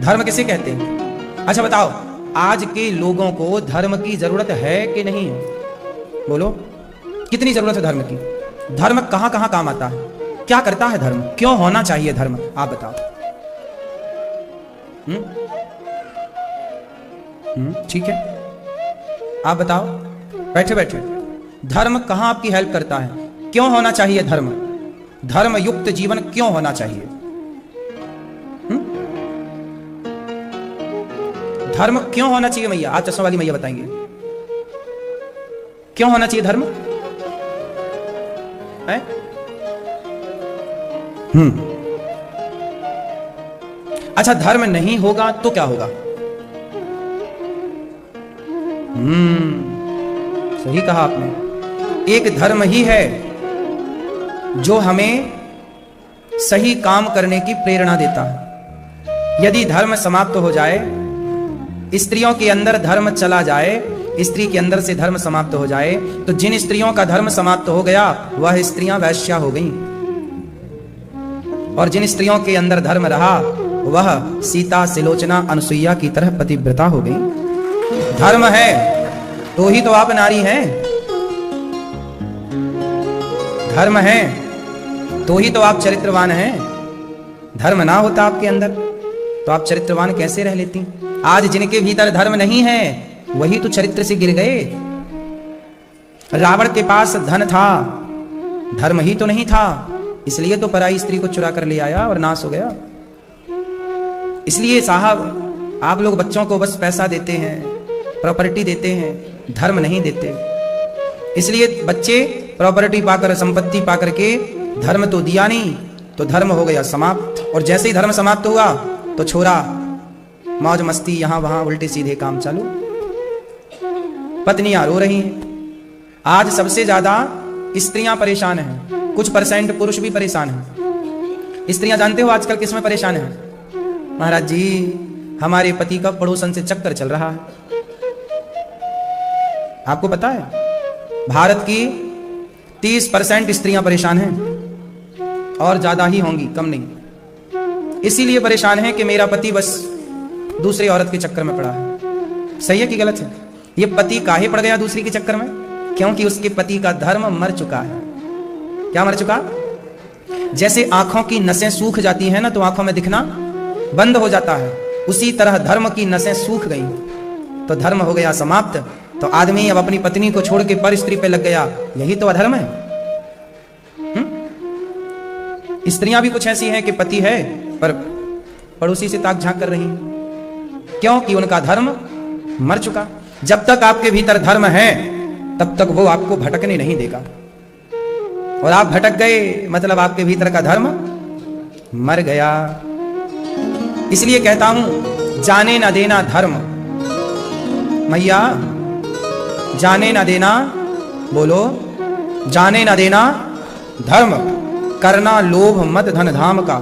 धर्म किसे कहते हैं? अच्छा बताओ, आज के लोगों को धर्म की जरूरत है कि नहीं है? बोलो, कितनी जरूरत है धर्म की? धर्म कहां कहां काम आता है? क्या करता है धर्म? क्यों होना चाहिए धर्म? आप बताओ। ठीक है, आप बताओ, बैठे बैठे। धर्म कहां आपकी हेल्प करता है? क्यों होना चाहिए धर्म? धर्म युक्त जीवन क्यों होना चाहिए? धर्म क्यों होना चाहिए मैया? आज चश्मा वाली मैया बताएंगे क्यों होना चाहिए धर्म है? अच्छा, धर्म नहीं होगा तो क्या होगा? सही कहा आपने। एक धर्म ही है जो हमें सही काम करने की प्रेरणा देता है। यदि धर्म समाप्त हो जाए, स्त्रियों के अंदर धर्म चला जाए, स्त्री के अंदर से धर्म समाप्त हो जाए, तो जिन स्त्रियों का धर्म समाप्त हो गया वह स्त्रियां वैश्या हो गईं, और जिन स्त्रियों के अंदर धर्म रहा वह सीता, सिलोचना, अनसुईया की तरह पतिव्रता हो गई। धर्म है तो ही तो आप नारी हैं। धर्म है तो ही तो आप चरित्रवान हैं। धर्म ना होता आपके अंदर तो आप चरित्रवान कैसे रह लेती? आज जिनके भीतर धर्म नहीं है वही तो चरित्र से गिर गए। रावण के पास धन था, धर्म ही तो नहीं था, इसलिए तो पराई स्त्री को चुरा कर ले आया और नाश हो गया। इसलिए साहब, आप लोग बच्चों को बस पैसा देते हैं, प्रॉपर्टी देते हैं, धर्म नहीं देते। इसलिए बच्चे प्रॉपर्टी पाकर, संपत्ति पाकर के धर्म तो दिया नहीं, तो धर्म हो गया समाप्त। और जैसे ही धर्म समाप्त हुआ तो छोरा मौज मस्ती, यहां वहां उल्टे सीधे काम चालू। पत्नियां रो रही हैं। आज सबसे ज्यादा स्त्रियां परेशान हैं, कुछ परसेंट पुरुष भी परेशान हैं। स्त्रियां जानते हो आजकल किस में परेशान है? महाराज जी, हमारे पति का पड़ोसन से चक्कर चल रहा है। आपको पता है भारत की 30% स्त्रियां परेशान हैं, और ज्यादा ही होंगी, कम नहीं। इसीलिए परेशान है कि मेरा पति बस दूसरी औरत के चक्कर में पड़ा है। सही है कि गलत है? ये पति काहे पड़ गया दूसरी के चक्कर में? क्योंकि उसके पति का धर्म मर चुका है। क्या मर चुका? जैसे आंखों की नसें सूख जाती हैं ना, तो आंखों में दिखना बंद हो जाता है, उसी तरह धर्म की नसें सूख गई, तो धर्म हो गया समाप्त। तो आदमी अब अपनी पत्नी को छोड़ के पर स्त्री पे लग गया, यही तो अधर्म है। स्त्रियां भी कुछ ऐसी हैं कि पति है पर पड़ोसी से ताक झांक कर रही, क्योंकि उनका धर्म मर चुका। जब तक आपके भीतर धर्म है तब तक वो आपको भटकने नहीं देगा, और आप भटक गए मतलब आपके भीतर का धर्म मर गया। इसलिए कहता हूं, जाने ना देना धर्म। मैया, जाने ना देना, बोलो, जाने ना देना धर्म। करना लोभ मत धन धाम का,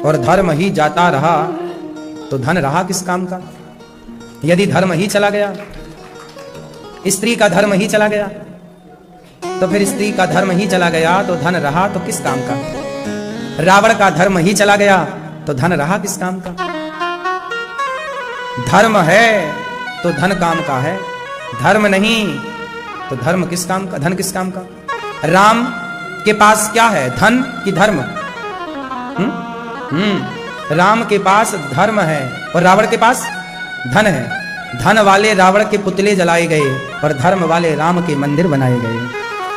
और धर्म ही जाता रहा तो धन रहा किस काम का? यदि धर्म ही चला गया, स्त्री का धर्म ही चला गया, तो फिर स्त्री का धर्म ही चला गया तो धन रहा तो किस काम का? रावण का धर्म ही चला गया तो धन रहा किस काम का? धर्म है तो धन काम का है, धर्म नहीं तो धर्म किस काम का? धन किस काम का? राम के पास क्या है, धन कि धर्म? राम के पास धर्म है और रावण के पास धन है। धन वाले रावण के पुतले जलाए गए और धर्म वाले राम के मंदिर बनाए गए।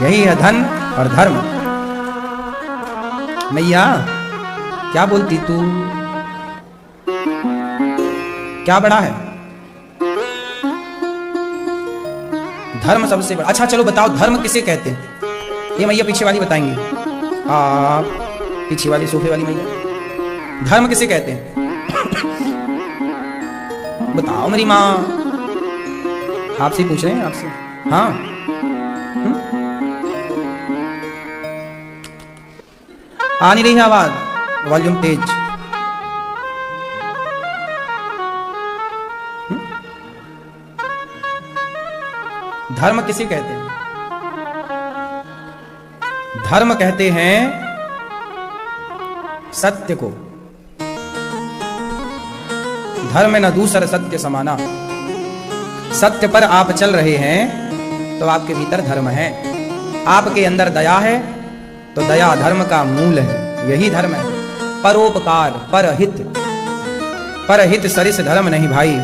यही है धन और धर्म। मैया, क्या बोलती तू? क्या बड़ा है? धर्म सबसे बड़ा। अच्छा चलो बताओ, धर्म किसे कहते हैं? ये मैया पीछे वाली बताएंगी, आप पीछे वाली सोफे वाली मैया, धर्म किसे कहते हैं? बताओ मेरी माँ, आपसे पूछ रहे हैं, आपसे। हाँ, आ नहीं रही है आवाज, वॉल्यूम तेज। धर्म किसे कहते हैं? धर्म कहते हैं सत्य को। धर्म न दूसर सत्य समाना। सत्य पर आप चल रहे हैं तो आपके भीतर धर्म है। आपके अंदर दया है तो दया धर्म का मूल है, यही धर्म है। परोपकार, परहित, परहित सरिस धर्म नहीं भाई।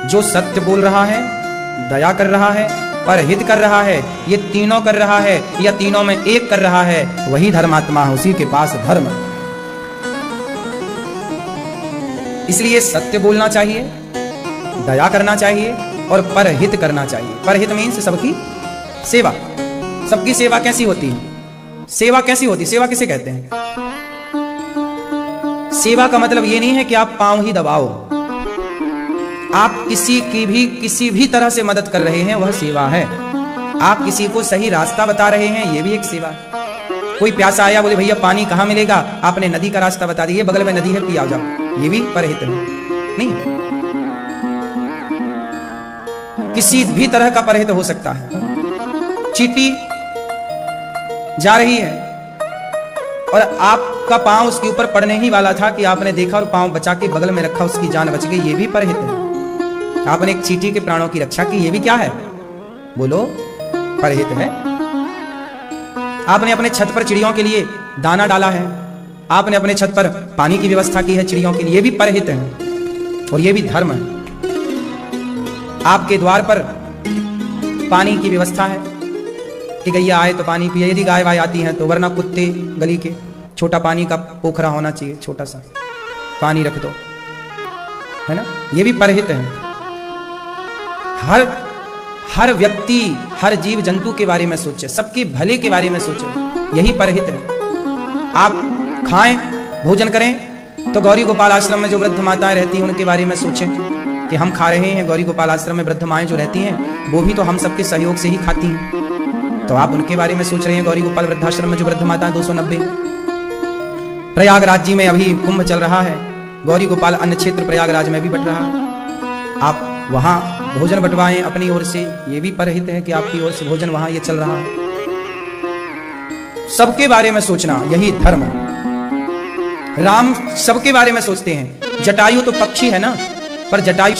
जो सत्य बोल रहा है, दया कर रहा है, परहित कर रहा है, ये तीनों कर रहा है या तीनों में एक कर रहा है, वही धर्मात्मा है, उसी के पास धर्म। इसलिए सत्य बोलना चाहिए, दया करना चाहिए और परहित करना चाहिए। परहित मीन्स सबकी सेवा। सबकी सेवा कैसी होती है? सेवा कैसी होती है? सेवा किसे कहते हैं? सेवा का मतलब ये नहीं है कि आप पांव ही दबाओ। आप किसी की भी किसी भी तरह से मदद कर रहे हैं, वह सेवा है। आप किसी को सही रास्ता बता रहे हैं, यह भी एक सेवा है। कोई प्यासा आया, बोले भैया पानी कहां मिलेगा, आपने नदी का रास्ता बता दिया, बगल में नदी है, पिया जाओ, ये भी परहित है। नहीं, किसी भी तरह का परहित हो सकता है। चींटी जा रही है और आपका पांव उसके ऊपर पड़ने ही वाला था कि आपने देखा और पांव बचा के बगल में रखा, उसकी जान बच गई, ये भी परहित है। आपने एक चींटी के प्राणों की रक्षा की, ये भी क्या है? बोलो, परहित है। आपने अपने छत पर चिड़ियों के लिए दाना डाला है, आपने अपने छत पर पानी की व्यवस्था की है चिड़ियों के लिए, ये भी परहित है और ये भी धर्म है। आपके द्वार पर पानी की व्यवस्था है कि गैया आए तो पानी पिए, यदि गाय वाय आती है तो, वरना कुत्ते गली के, छोटा पानी का पोखरा होना चाहिए, छोटा सा पानी रख दो, है ना, ये भी परहित है। हर व्यक्ति, हर जीव जंतु के बारे में सोचे, सबके भले के बारे में सोचे, यही परहित है। आप खाएं, भोजन करें तो गौरी गोपाल आश्रम में जो वृद्ध माताएं रहती हैं उनके बारे में सोचें कि हम खा रहे हैं। गौरी गोपाल आश्रम में वृद्ध माएं जो रहती हैं वो भी तो हम सबके सहयोग से ही खाती हैं, तो आप उनके बारे में सोच रहे हैं। गौरी गोपाल वृद्धाश्रम में जो वृद्ध माता 290, प्रयागराज जी में अभी कुंभ चल रहा है, गौरी गोपाल अन्य क्षेत्र प्रयागराज में भी बट रहा है, आप वहां भोजन बंटवाएं अपनी ओर से, ये भी परहित है कि आपकी ओर से भोजन वहां ये चल रहा है। सबके बारे में सोचना, यही धर्म है। राम सबके बारे में सोचते हैं। जटायु तो पक्षी है ना, पर जटायु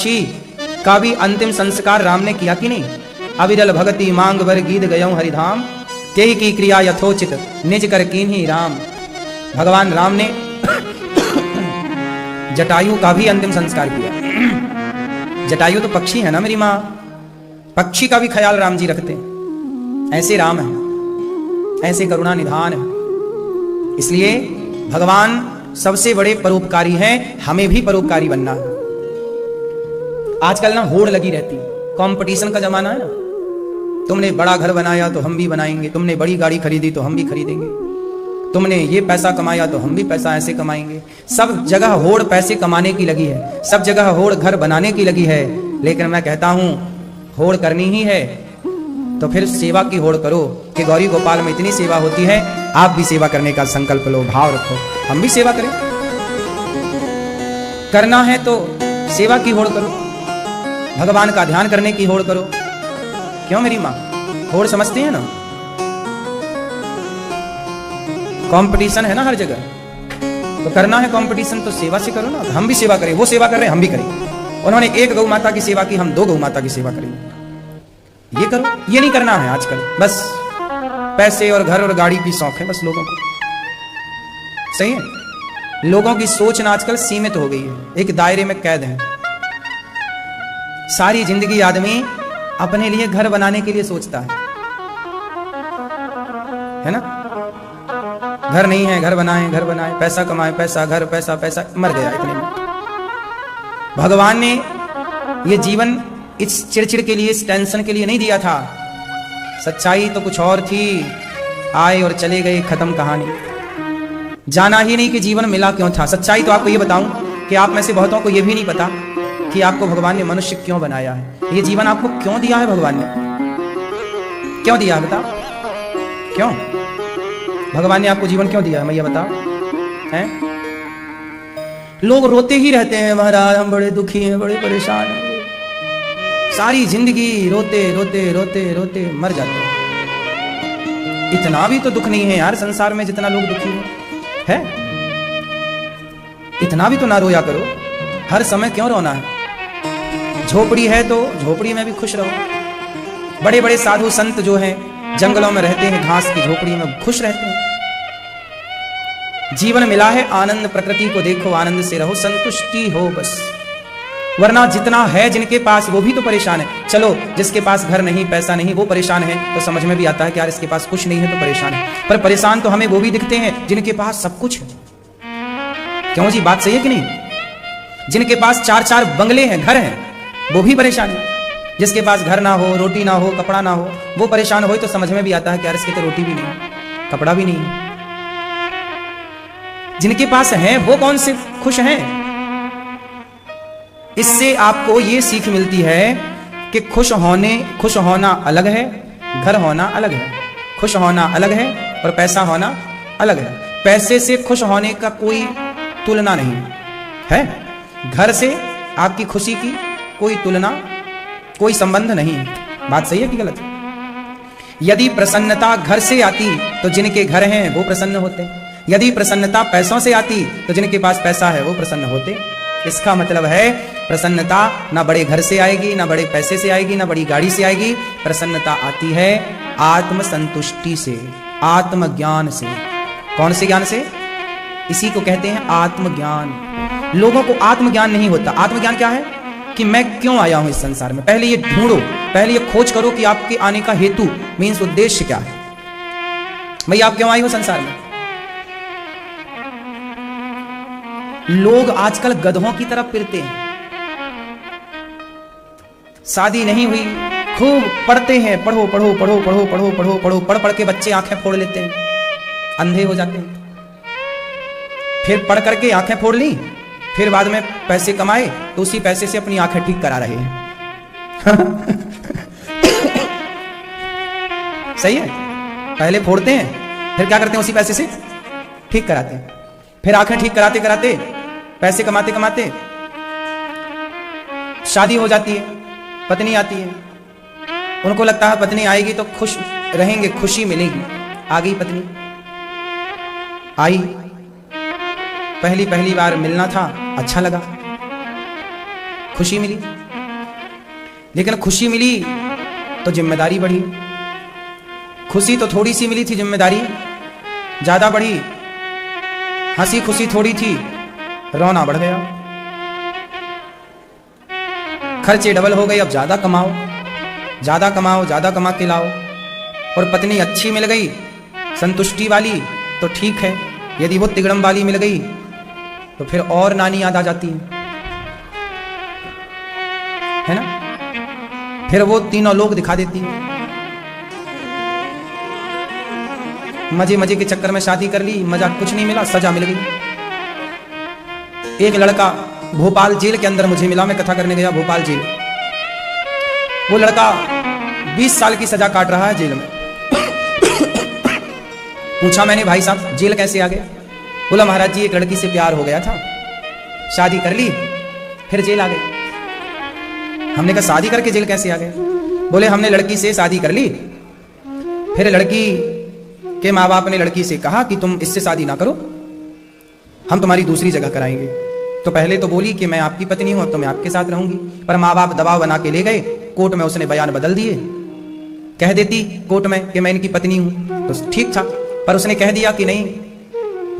का भी अंतिम संस्कार राम ने किया कि नहीं? अविरल भगति मांग वर गीत गयऊं हरिधाम, तेहि की क्रिया यथोचित निज कर कीन्ही राम। भगवान राम ने जटायु का भी अंतिम संस्कार किया। जटायु तो पक्षी है ना मेरी माँ, पक्षी का भी ख्याल राम जी रखते हैं। ऐसे राम है, ऐसे करुणा निधान है। इसलिए भगवान सबसे बड़े परोपकारी हैं, हमें भी परोपकारी बनना है। आजकल ना होड़ लगी रहती है, कंपटीशन का जमाना है ना। तुमने बड़ा घर बनाया तो हम भी बनाएंगे, तुमने बड़ी गाड़ी खरीदी तो हम भी खरीदेंगे, तुमने ये पैसा कमाया तो हम भी पैसा ऐसे कमाएंगे। सब जगह होड़ पैसे कमाने की लगी है, सब जगह होड़ घर बनाने की लगी है। लेकिन मैं कहता हूं होड़ करनी ही है तो फिर सेवा की होड़ करो कि गौरी गोपाल में इतनी सेवा होती है, आप भी सेवा करने का संकल्प लो, भाव रखो, हम भी सेवा करें। करना है तो सेवा की होड़ करो, भगवान का ध्यान करने की होड़ करो। क्यों मेरी माँ, होड़ समझते हैं ना? कंपटीशन है ना हर जगह, तो करना है कंपटीशन तो सेवा से करो ना। हम भी सेवा करें, वो सेवा कर रहे हैं हम भी करें। उन्होंने एक गौ माता की सेवा की, हम 2 गौ माता की सेवा करेंगे। ये करो, ये नहीं करना है आजकल। बस पैसे और घर और गाड़ी की शौक है बस लोगों को। सही है, लोगों की सोच ना आजकल सीमित हो गई है, एक दायरे में कैद है। सारी जिंदगी आदमी अपने लिए घर बनाने के लिए सोचता है ना। घर नहीं है, घर बनाए, पैसा कमाए, पैसा घर, पैसा पैसा, मर गया इतने में। भगवान ने ये जीवन इस चिड़चिड़ के लिए, इस टेंशन के लिए नहीं दिया था। सच्चाई तो कुछ और थी, आए और चले गए, खत्म कहानी। जाना ही नहीं कि जीवन मिला क्यों था। सच्चाई तो आपको ये बताऊं कि आप में से बहुतों को ये भी नहीं पता कि आपको भगवान ने मनुष्य क्यों बनाया है। ये जीवन आपको क्यों दिया है, भगवान ने क्यों दिया है, बताओ क्यों? भगवान ने आपको जीवन क्यों दिया है, मैं ये बताओ हैं? लोग रोते ही रहते हैं, महाराज हम बड़े दुखी हैं, बड़े परेशान हैं, सारी जिंदगी रोते रोते रोते रोते मर जाते हैं। इतना भी तो दुख नहीं है यार संसार में जितना लोग दुखी हैं, है? इतना भी तो ना रोया करो। हर समय क्यों रोना है? झोपड़ी है तो झोपड़ी में भी खुश रहो। बड़े बड़े साधु संत जो हैं जंगलों में रहते हैं, घास की झोपड़ी में खुश रहते हैं। जीवन मिला है आनंद, प्रकृति को देखो, आनंद से रहो, संतुष्टि हो बस। वरना जितना है जिनके पास वो भी तो परेशान है। चलो जिसके पास घर नहीं, पैसा नहीं, वो परेशान है तो समझ में भी आता है कि यार इसके पास कुछ नहीं है तो परेशान है। पर परेशान तो हमें वो भी दिखते हैं जिनके पास सब कुछ है। क्यों जी, बात सही है कि नहीं? जिनके पास 4-4 बंगले हैं, घर हैं, वो भी परेशान है। जिसके पास घर ना हो, रोटी ना हो, कपड़ा ना हो, वो परेशान हो तो समझ में भी आता है कि यार इसके तो रोटी भी नहीं, कपड़ा भी नहीं। जिनके पास है वो कौन से खुश हैं? इससे आपको ये सीख मिलती है कि खुश होना अलग है, घर होना अलग है। खुश होना अलग है और पैसा होना अलग है। पैसे से खुश होने का कोई तुलना नहीं है, घर से आपकी खुशी की कोई तुलना, कोई संबंध नहीं है। बात सही है कि गलत? यदि प्रसन्नता घर से आती तो जिनके घर हैं वो प्रसन्न होते। यदि प्रसन्नता पैसों से आती तो जिनके पास पैसा है वो प्रसन्न होते। इसका मतलब है प्रसन्नता ना बड़े घर से आएगी, ना बड़े पैसे से आएगी, ना बड़ी गाड़ी से आएगी। प्रसन्नता आती है आत्म संतुष्टि से, आत्मज्ञान से। कौन से ज्ञान से? इसी को कहते हैं आत्मज्ञान। लोगों को आत्मज्ञान नहीं होता। आत्मज्ञान क्या है? कि मैं क्यों आया हूं इस संसार में। पहले ये ढूंढो, पहले ये खोज करो कि आपके आने का हेतु, मीन्स उद्देश्य क्या है। भाई आप क्यों आए हो संसार में? लोग आजकल गधों की तरफ फिरते हैं। शादी नहीं हुई, खूब पढ़ते हैं, पढ़ो पढ़ो पढ़ो पढ़ो पढ़ो पढ़ो पढ़ो, पढ़ पढ़ के बच्चे आंखें फोड़ लेते हैं, अंधे हो जाते हैं। फिर पढ़ करके आंखें फोड़ ली, फिर बाद में पैसे कमाए तो उसी पैसे से अपनी आंखें ठीक करा रहे हैं। सही है? पहले फोड़ते हैं, फिर क्या करते हैं? उसी पैसे से ठीक कराते हैं। फिर आंखें ठीक कराते कराते, पैसे कमाते कमाते शादी हो जाती है, पत्नी आती है। उनको लगता है पत्नी आएगी तो खुश रहेंगे, खुशी मिलेगी। आ गई पत्नी, आई, पहली बार मिलना था, अच्छा लगा, खुशी मिली। लेकिन खुशी मिली तो जिम्मेदारी बढ़ी। खुशी तो थोड़ी सी मिली थी, जिम्मेदारी ज्यादा बढ़ी। हंसी खुशी थोड़ी थी, रोना बढ़ गया। खर्चे डबल हो गए, अब ज्यादा कमाओ, ज्यादा कमाओ, ज्यादा कमा के लाओ। और पत्नी अच्छी मिल गई, संतुष्टि वाली, तो ठीक है। यदि वो तिगड़म वाली मिल गई तो फिर और नानी याद आ जाती है ना? फिर वो तीनों लोग दिखा देती है। मजे मजे के चक्कर में शादी कर ली, मजा कुछ नहीं मिला, सजा मिल गई। एक लड़का भोपाल जेल के अंदर मुझे मिला, मैं कथा करने गया भोपाल जेल। वो लड़का 20 साल की सजा काट रहा है जेल में। पूछा मैंने, भाई साहब जेल कैसे आ गए? बोला महाराज जी एक लड़की से प्यार हो गया था, शादी कर ली, फिर जेल आ गए। हमने कहा शादी करके जेल कैसे आ गए? बोले हमने लड़की से शादी कर ली, फिर लड़की के माँ बाप ने लड़की से कहा कि तुम इससे शादी ना करो, हम तुम्हारी दूसरी जगह कराएंगे। तो पहले तो बोली कि मैं आपकी पत्नी हूं, तो मैं आपके साथ रहूंगी। पर माँ बाप दबाव बना के ले गए, कोर्ट में उसने बयान बदल दिए। कह देती कोर्ट में कि मैं इनकी पत्नी हूं तो ठीक था, पर उसने कह दिया कि नहीं,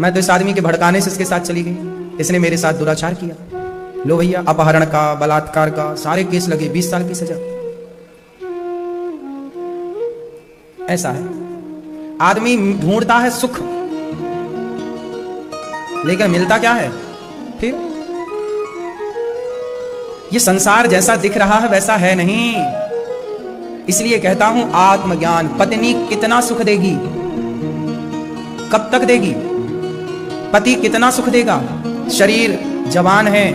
मैं तो इस आदमी के भड़काने से इसके साथ चली गई, इसने मेरे साथ दुराचार किया। लो भैया, अपहरण का, बलात्कार का सारे केस लगे, 20 साल की सजा। ऐसा है, आदमी ढूंढता है सुख, लेकिन मिलता क्या है फिर? ये संसार जैसा दिख रहा है वैसा है नहीं। इसलिए कहता हूं आत्मज्ञान। पत्नी कितना सुख देगी, कब तक देगी? पति कितना सुख देगा? शरीर जवान है,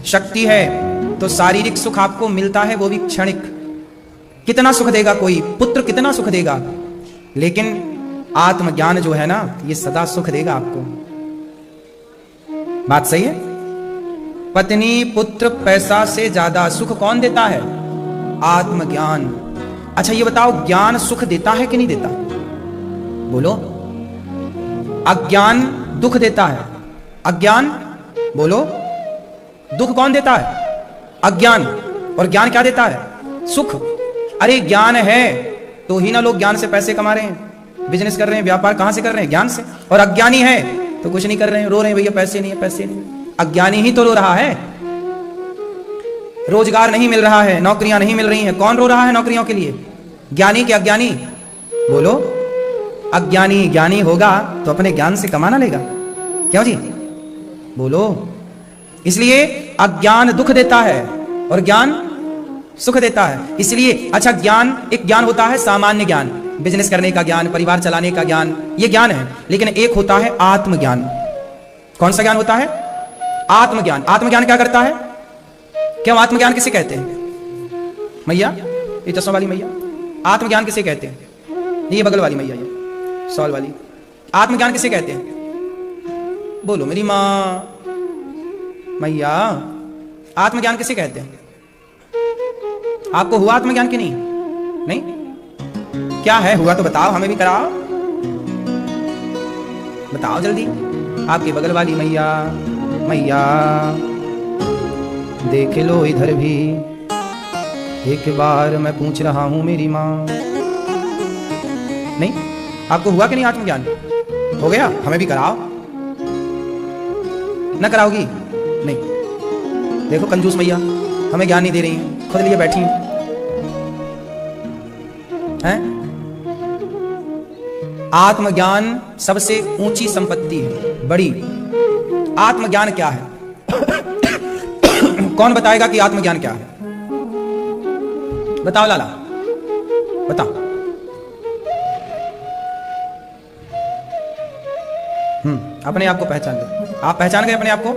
शक्ति है, तो शारीरिक सुख आपको मिलता है, वो भी क्षणिक। कितना सुख देगा कोई? पुत्र कितना सुख देगा? लेकिन आत्मज्ञान जो है ना, ये सदा सुख देगा आपको। बात सही है? पत्नी, पुत्र, पैसा से ज्यादा सुख कौन देता है? आत्मज्ञान। अच्छा ये बताओ, ज्ञान सुख देता है कि नहीं देता? बोलो। अज्ञान दुख देता है, अज्ञान बोलो दुख कौन देता है? अज्ञान। और ज्ञान क्या देता है? सुख। अरे ज्ञान है तो ही ना लोग ज्ञान से पैसे कमा रहे हैं, बिजनेस कर रहे हैं, व्यापार कहां से कर रहे हैं? ज्ञान से। और अज्ञानी है तो कुछ नहीं कर रहे हैं, रो रहे हैं भैया पैसे नहीं है, पैसे नहीं। अज्ञानी ही तो रो रहा है, रोजगार नहीं मिल रहा है, नौकरियां नहीं मिल रही हैं। कौन रो रहा है नौकरियों के लिए? ज्ञानी के अज्ञानी? बोलो। अज्ञानी ज्ञानी होगा तो अपने ज्ञान से कमाना लेगा, क्यों जी? बोलो। इसलिए अज्ञान दुख देता है और ज्ञान सुख देता है। इसलिए अच्छा, ज्ञान एक ज्ञान होता है सामान्य ज्ञान, बिजनेस करने का ज्ञान, परिवार चलाने का ज्ञान, ये ज्ञान है। लेकिन एक होता है आत्मज्ञान। कौन सा ज्ञान होता है? आत्मज्ञान। आत्मज्ञान क्या करता है? क्यों आत्मज्ञान किसे कहते हैं? मैया, ये चश्मा वाली मैया, आत्मज्ञान किसे कहते हैं? ये बगल वाली मैया, ये सॉल वाली, आत्मज्ञान किसे कहते हैं? बोलो मेरी माँ। मैया, आत्मज्ञान किसे कहते हैं? आपको हुआ आत्मज्ञान कि नहीं? नहीं? क्या है? हुआ तो बताओ, हमें भी कराओ, बताओ जल्दी। आपके बगल वाली मैया, मैया देख लो इधर भी, एक बार मैं पूछ रहा हूं मेरी माँ। नहीं? आपको हुआ कि नहीं आत्मज्ञान? हो गया? हमें भी कराओ। न कराओगी? नहीं। देखो कंजूस मैया, हमें ज्ञान नहीं दे रही हैं, खुद लिए बैठी हैं। आत्मज्ञान सबसे ऊंची संपत्ति है, बड़ी। आत्मज्ञान क्या है? कौन बताएगा कि आत्मज्ञान क्या है? बताओ लाला, बताओ। अपने आप को पहचान लो। आप पहचान गए अपने आप को?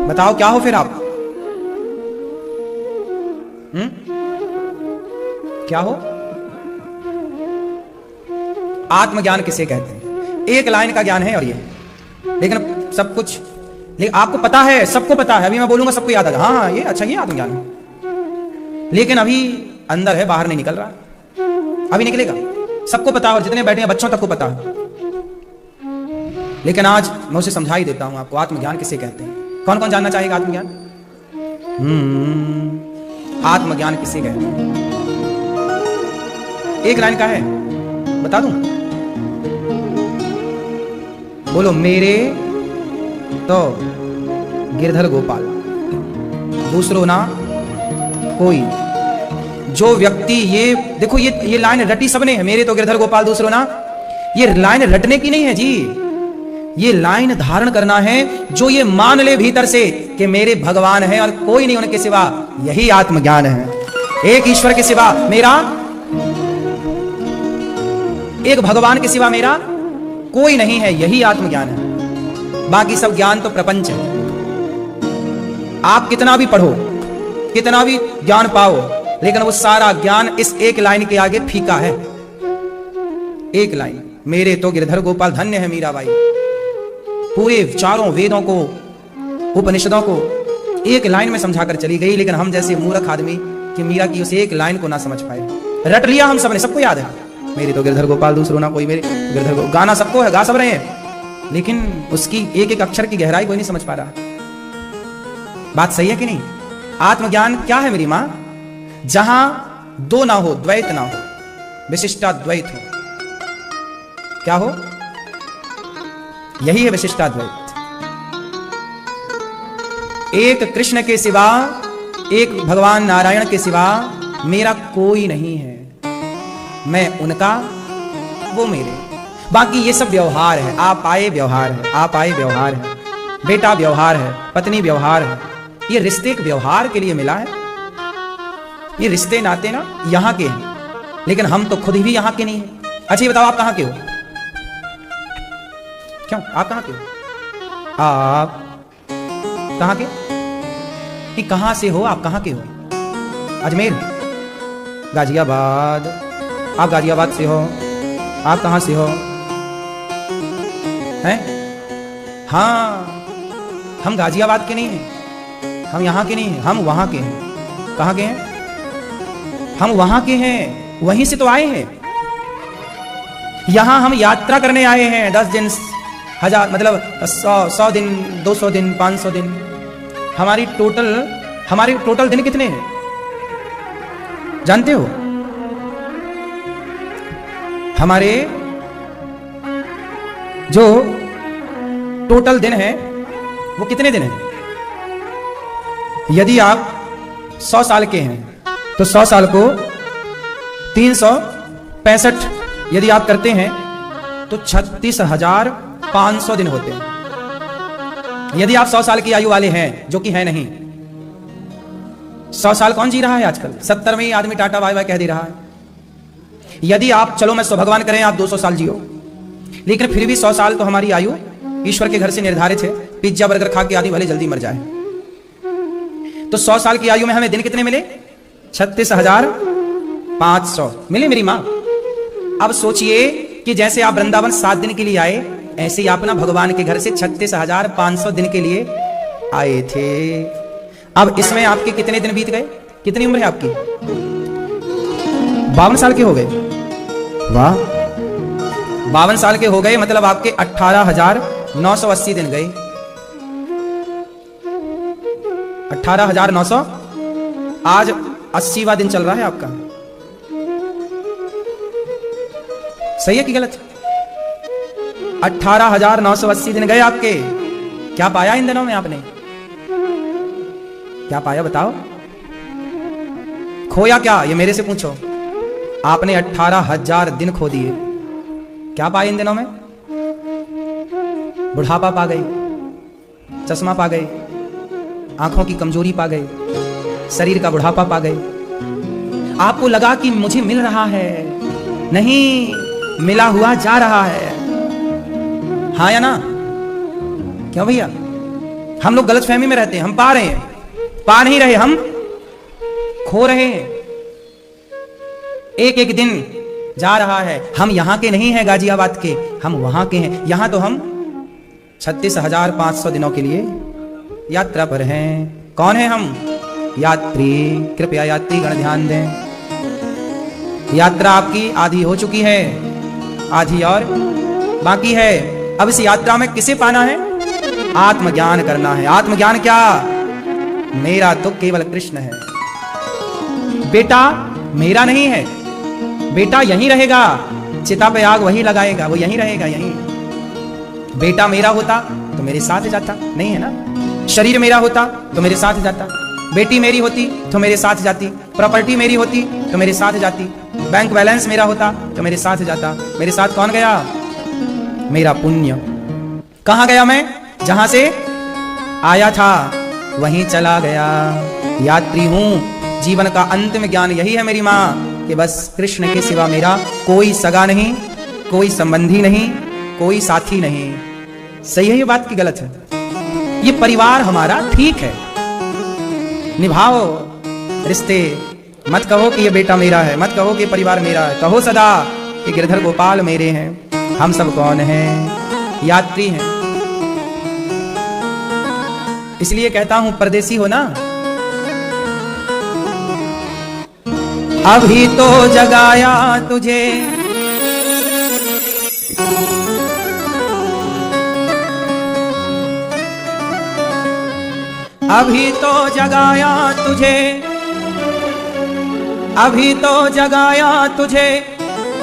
बताओ क्या हो फिर आप? क्या हो? आत्मज्ञान किसे कहते हैं? एक लाइन का ज्ञान है और ये, लेकिन सब कुछ, लेकिन आपको पता है, सबको पता है। अभी मैं बोलूंगा सबको याद आ जाएगा, हाँ ये अच्छा, ये आत्मज्ञान है। लेकिन अभी अंदर है, बाहर नहीं निकल रहा, अभी निकलेगा। सबको पता है और जितने बैठे हैं बच्चों तक को पता है। लेकिन आज मैं उसे समझा ही देता हूं आपको, आत्मज्ञान किसे कहते हैं। कौन कौन जानना चाहेगा आत्मज्ञान? आत्मज्ञान किसे कहते हैं? एक लाइन का है, बता दूं? बोलो। मेरे तो गिरधर गोपाल, दूसरों ना कोई। जो व्यक्ति, ये देखो, ये लाइन रटी सबने है, मेरे तो गिरधर गोपाल दूसरों ना। ये लाइन रटने की नहीं है जी, ये लाइन धारण करना है। जो ये मान ले भीतर से कि मेरे भगवान है और कोई नहीं उनके सिवा, यही आत्मज्ञान है। एक ईश्वर के सिवा मेरा, एक भगवान के सिवा मेरा कोई नहीं है, यही आत्मज्ञान है। बाकी सब ज्ञान तो प्रपंच है। आप कितना भी पढ़ो, कितना भी ज्ञान पाओ, लेकिन वो सारा ज्ञान इस एक लाइन के आगे फीका है। एक लाइन, मेरे तो गिरधर गोपाल, धन्य है मीराबाई। पूरे चारों वेदों को, उपनिषदों को एक लाइन में समझाकर चली गई, लेकिन हम जैसे मूर्ख आदमी कि मीरा की उस एक लाइन को ना समझ पाए। रट लिया हम सबने, सबको याद है, मेरे तो गिरधर गोपाल दूसरों ना कोई, मेरे गिरधर गाना सबको है, गा सब रहे हैं, लेकिन उसकी एक एक अक्षर की गहराई कोई नहीं समझ पा रहा। बात सही है कि नहीं? आत्मज्ञान क्या है मेरी मां? जहां दो ना हो, द्वैत ना हो, विशिष्टाद्वैत हो। क्या हो? यही है विशिष्टाद्वैत। एक कृष्ण के सिवा, एक भगवान नारायण के सिवा मेरा कोई नहीं है। मैं उनका, वो मेरे। बाकी ये सब व्यवहार है, आप आए व्यवहार है, आप आए व्यवहार है, बेटा व्यवहार है, पत्नी व्यवहार है। ये रिश्ते एक व्यवहार के लिए मिला है। ये रिश्ते नाते ना यहां के हैं, लेकिन हम तो खुद ही भी यहां के नहीं हैं। अच्छा ये बताओ, आप कहां के हो? क्यों, आप कहां के हो? आप कहां के? कहां से हो आप? कहां के हो? अजमेर, गाजियाबाद। आप गाजियाबाद से हो? आप कहां से हो? हैं? हाँ, हम गाजियाबाद के नहीं हैं, हम यहां के नहीं हैं, हम वहां के हैं। कहां के हैं? हम वहां के हैं, वहीं से तो आए हैं। यहां हम यात्रा करने आए हैं, 10 दिन, 1000, मतलब 100 दिन, 200 दिन, 500 दिन। हमारे टोटल दिन कितने हैं जानते हो? हमारे जो टोटल दिन है वो कितने दिन है? यदि आप 100 साल के हैं तो 100 साल को 365 यदि आप करते हैं तो 36,500 दिन होते हैं। यदि आप 100 साल की आयु वाले हैं, जो कि है नहीं, 100 साल कौन जी रहा है आजकल? 70 में ही आदमी टाटा बाय बाय कह दे रहा है। यदि आप, चलो मैं सो भगवान करें आप 200 साल जियो, लेकिन फिर भी 100 साल तो हमारी आयु ईश्वर के घर से निर्धारित है। पिज्जा बर्गर खा के आदमी भले जल्दी मर जाए, तो 100 साल की आयु में हमें दिन कितने मिले? 36,500 मिले मेरी मां। अब सोचिए कि जैसे आप वृंदावन 7 दिन के लिए आए, ऐसे ही आप ना भगवान के घर से 36,500 दिन के लिए आए थे। अब इसमें आपके कितने दिन बीत गए? कितनी उम्र है आपकी? 52 साल के हो गए। वाह, 52 साल के हो गए, मतलब आपके 18,980 दिन गए। 18,900। आज 80वां दिन चल रहा है आपका। सही है कि गलत? 18,980 दिन गए आपके। क्या पाया इन दिनों में आपने? क्या पाया बताओ? खोया क्या? ये मेरे से पूछो। आपने 18,000 दिन खो दिए। क्या पाया इन दिनों में? बुढ़ापा पा गए, चश्मा पा गए, आंखों की कमजोरी पा गए, शरीर का बुढ़ापा पा गए। आपको लगा कि मुझे मिल रहा है, नहीं, मिला हुआ जा रहा है। हाँ या ना? क्यों भैया? हम लोग गलतफहमी में रहते हैं। हम पा रहे हैं, पा नहीं रहे, हम खो रहे हैं। एक एक दिन जा रहा है। हम यहां के नहीं हैं गाजियाबाद के, हम वहां के हैं। यहां तो हम 36,500 दिनों के लिए यात्रा पर हैं। कौन है हम? यात्री। कृपया यात्री गण ध्यान दें। यात्रा आपकी आधी हो चुकी है, आधी और बाकी है। अब इस यात्रा में किसे पाना है? आत्मज्ञान करना है। आत्मज्ञान क्या? मेरा तो केवल कृष्ण है। बेटा मेरा नहीं है, बेटा यहीं रहेगा। चिता पे आग वही लगाएगा, वो यहीं रहेगा, यहीं। बेटा मेरा होता तो मेरे साथ जाता, नहीं है ना? शरीर मेरा होता तो मेरे साथ जाता, बेटी मेरी होती तो मेरे साथ जाती, प्रॉपर्टी मेरी होती तो मेरे साथ जाती, बैंक बैलेंस मेरा होता तो मेरे साथ जाता। मेरे साथ कौन गया? मेरा पुण्य। कहां गया मैं? जहां से आया था वहीं चला गया। यात्री हूं। जीवन का अंतिम ज्ञान यही है मेरी मां, कि बस कृष्ण के सिवा मेरा कोई सगा नहीं, कोई संबंधी नहीं, कोई साथी नहीं। सही है ये बात की गलत है? ये परिवार हमारा ठीक है, निभाओ रिश्ते। मत कहो कि ये बेटा मेरा है, मत कहो कि परिवार मेरा है। कहो सदा कि गिरधर गोपाल मेरे हैं। हम सब कौन हैं? यात्री हैं। इसलिए कहता हूं, परदेसी हो ना, अभी तो जगाया तुझे, अभी तो जगाया तुझे, अभी तो जगाया तुझे,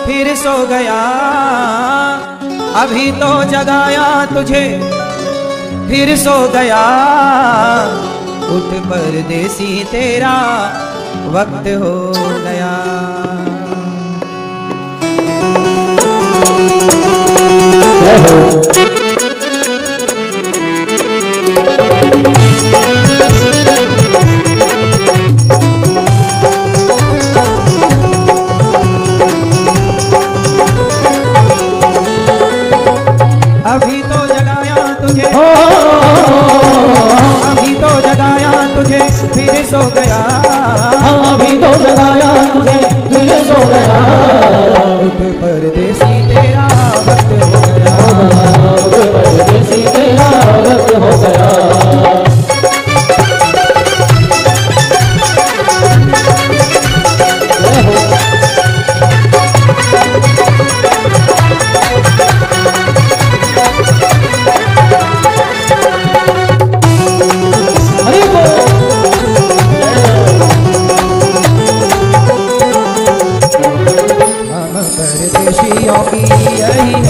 फिर सो गया। अभी तो जगाया तुझे, फिर सो गया। उठ परदेसी तेरा वक्त हो गया। अभी तो जगाया तुझे, अभी तो जगाया तुझे, फिर सो गया। अभी तो जगाया तुझे, यही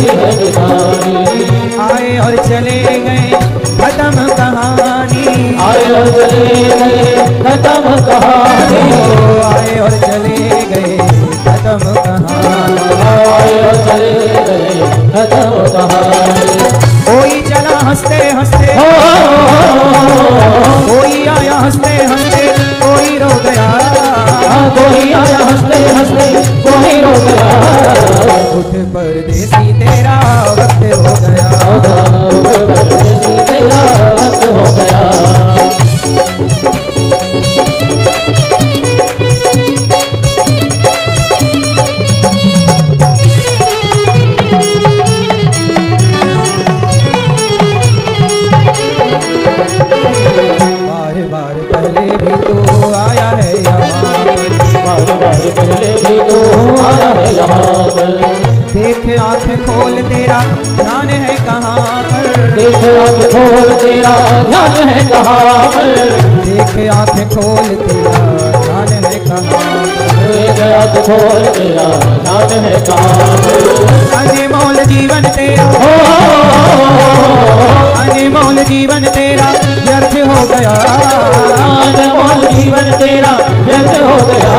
है निशानी। आए और चले गए खत्म कहानी। आए और चले गए खत्म कहानी। आए और चले गए खत्म कहानी। आए और चले गए खत्म कहानी। कोई चला हंसते हंसते, कोई आया हंसते हंसते, कोई रो गया। कोई आया हंसते हंसते, कोई रो गया। उठ परदेसी तेरा वक्त हो गया। परदेसी तेरा वक्त हो गया। बार बार पहले भी तो आया है यहाँ पर। बार बार पहले भी तो आया है यहाँ पर। देख आँख खोल तेरा ध्यान है कहाँ पर। देख आँख खोल तेरा ध्यान है कहाँ पर। देख आँख खोल तेरा ध्यान है कहाँ पर। देख आँख खोल तेरा ध्यान है कहाँ पर। अनमोल जीवन तेरा, अनमोल जीवन तेरा व्यर्थ हो गया। अनमोल जीवन तेरा व्यर्थ हो गया।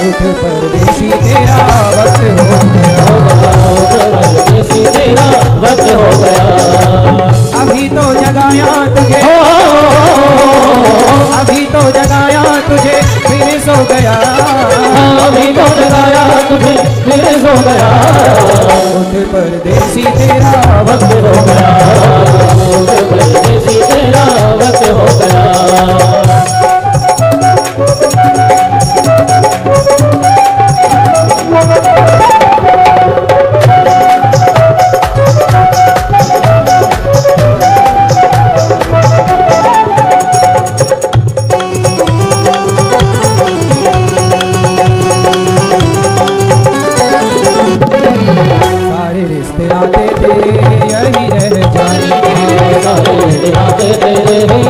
उठ परदेसी तेरा वक्त हो गया। परदेसी तेरा वक्त हो गया। अभी तो जगाया तुझे, अभी तो जगाया तुझे, फिर सो गया। अभी तो जगाया तुझे, फिर सो गया। उठ परदेसी तेरा वक्त हो गया। परदेसी तेरा वक्त हो गया। सारे रिश्ते आते थे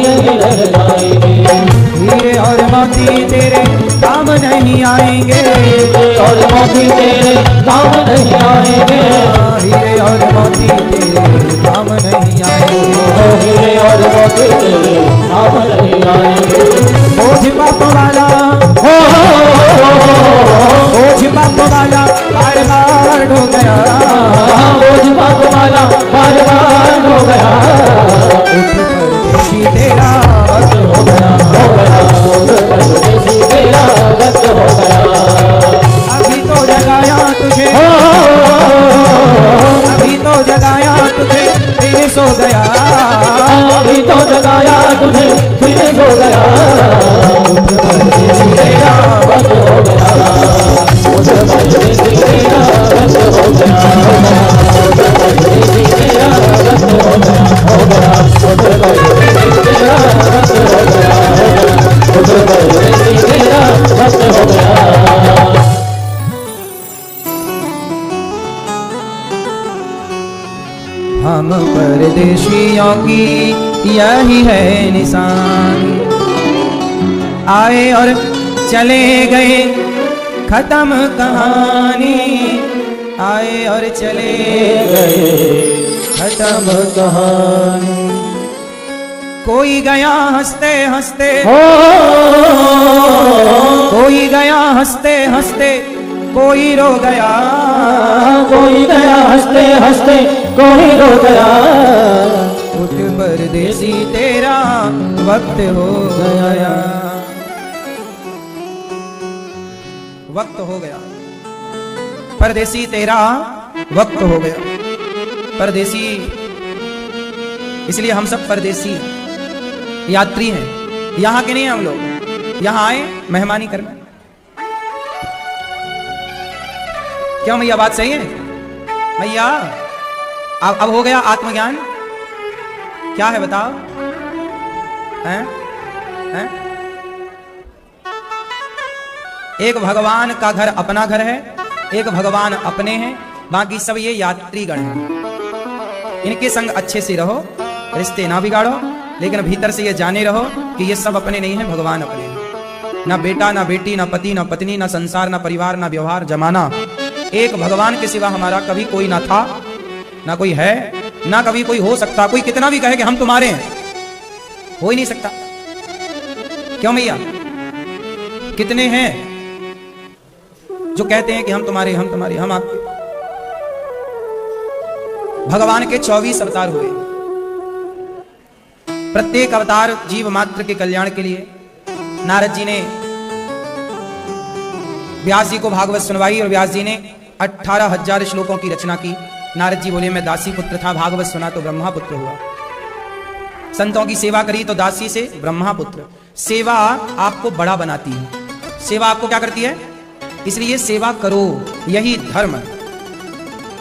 यही रह जाएंगे। हीरे और मोती तेरे काम नहीं आएंगे। और मोती तेरे काम नहीं आएंगे। हीरे और मोती तेरे काम नहीं आएंगे। हीरे और मोती तेरे काम नहीं आएंगे। बोझ बाप वाला, बोझ बाप वाला बार बार ढो गया। बोझ बाप वाला बार बार हो गया। उठ परदेसी तेरा वक्त हो गया। परदेसी तेरा वक्त हो गया। अभी तो जगाया तुझे, अभी तो जगाया तुझे, फिर सो गया। अभी तो जगाया तुझे, फिर सो गया। उठ परदेसी तेरा वक्त हो गया। परदेसी तेरा वक्त हो गया। परदेसी तेरा वक्त हो गया। हो गया। परदेसी तेरा वक्त हो गया। परदेसी तेरा वक्त हो गया। हम परदेशियों की यही है निशानी। आए और चले गए खत्म कहानी। आए और चले गए खत्म कहानी। कोई गया हंसते हंसते, कोई गया हंसते हंसते, कोई रो गया। कोई गया हंसते हंसते, कोई रो गया। उठ परदेसी तेरा वक्त हो गया। वक्त हो गया परदेसी तेरा वक्त हो गया। परदेसी इसलिए हम सब परदेसी यात्री हैं, यहाँ के नहीं हम लोग। यहाँ आए मेहमानी करने। क्यों मैया, बात सही है मैया? अब हो गया आत्मज्ञान। क्या है बताओ? हैं? हैं? एक भगवान का घर अपना घर है, एक भगवान अपने हैं, बाकी सब ये यात्रीगण हैं। इनके संग अच्छे से रहो, रिश्ते ना बिगाड़ो, लेकिन भीतर से ये जाने रहो कि ये सब अपने नहीं हैं, भगवान अपने हैं। ना बेटा, ना बेटी, ना पति, ना पत्नी, ना संसार, ना परिवार, ना व्यवहार, जमाना। एक भगवान के सिवा हमारा कभी कोई ना था, ना कोई है, ना कभी कोई हो सकता। कोई कितना भी कहे कि हम तुम्हारे हैं, हो ही नहीं सकता। क्यों भैया? कितने हैं जो कहते हैं कि हम तुम्हारे, हम तुम्हारे, हम आपके। भगवान के 24 अवतार हुए, प्रत्येक अवतार जीव मात्र के कल्याण के लिए। नारद जी ने व्यास जी को भागवत सुनवाई और व्यास जी ने 18,000 श्लोकों की रचना की। नारद जी बोले मैं दासी पुत्र था, भागवत सुना तो ब्रह्मा पुत्र हुआ। संतों की सेवा करी तो दासी से ब्रह्मा पुत्र। सेवा आपको बड़ा बनाती है, सेवा आपको क्या करती है? इसलिए सेवा करो, यही धर्म।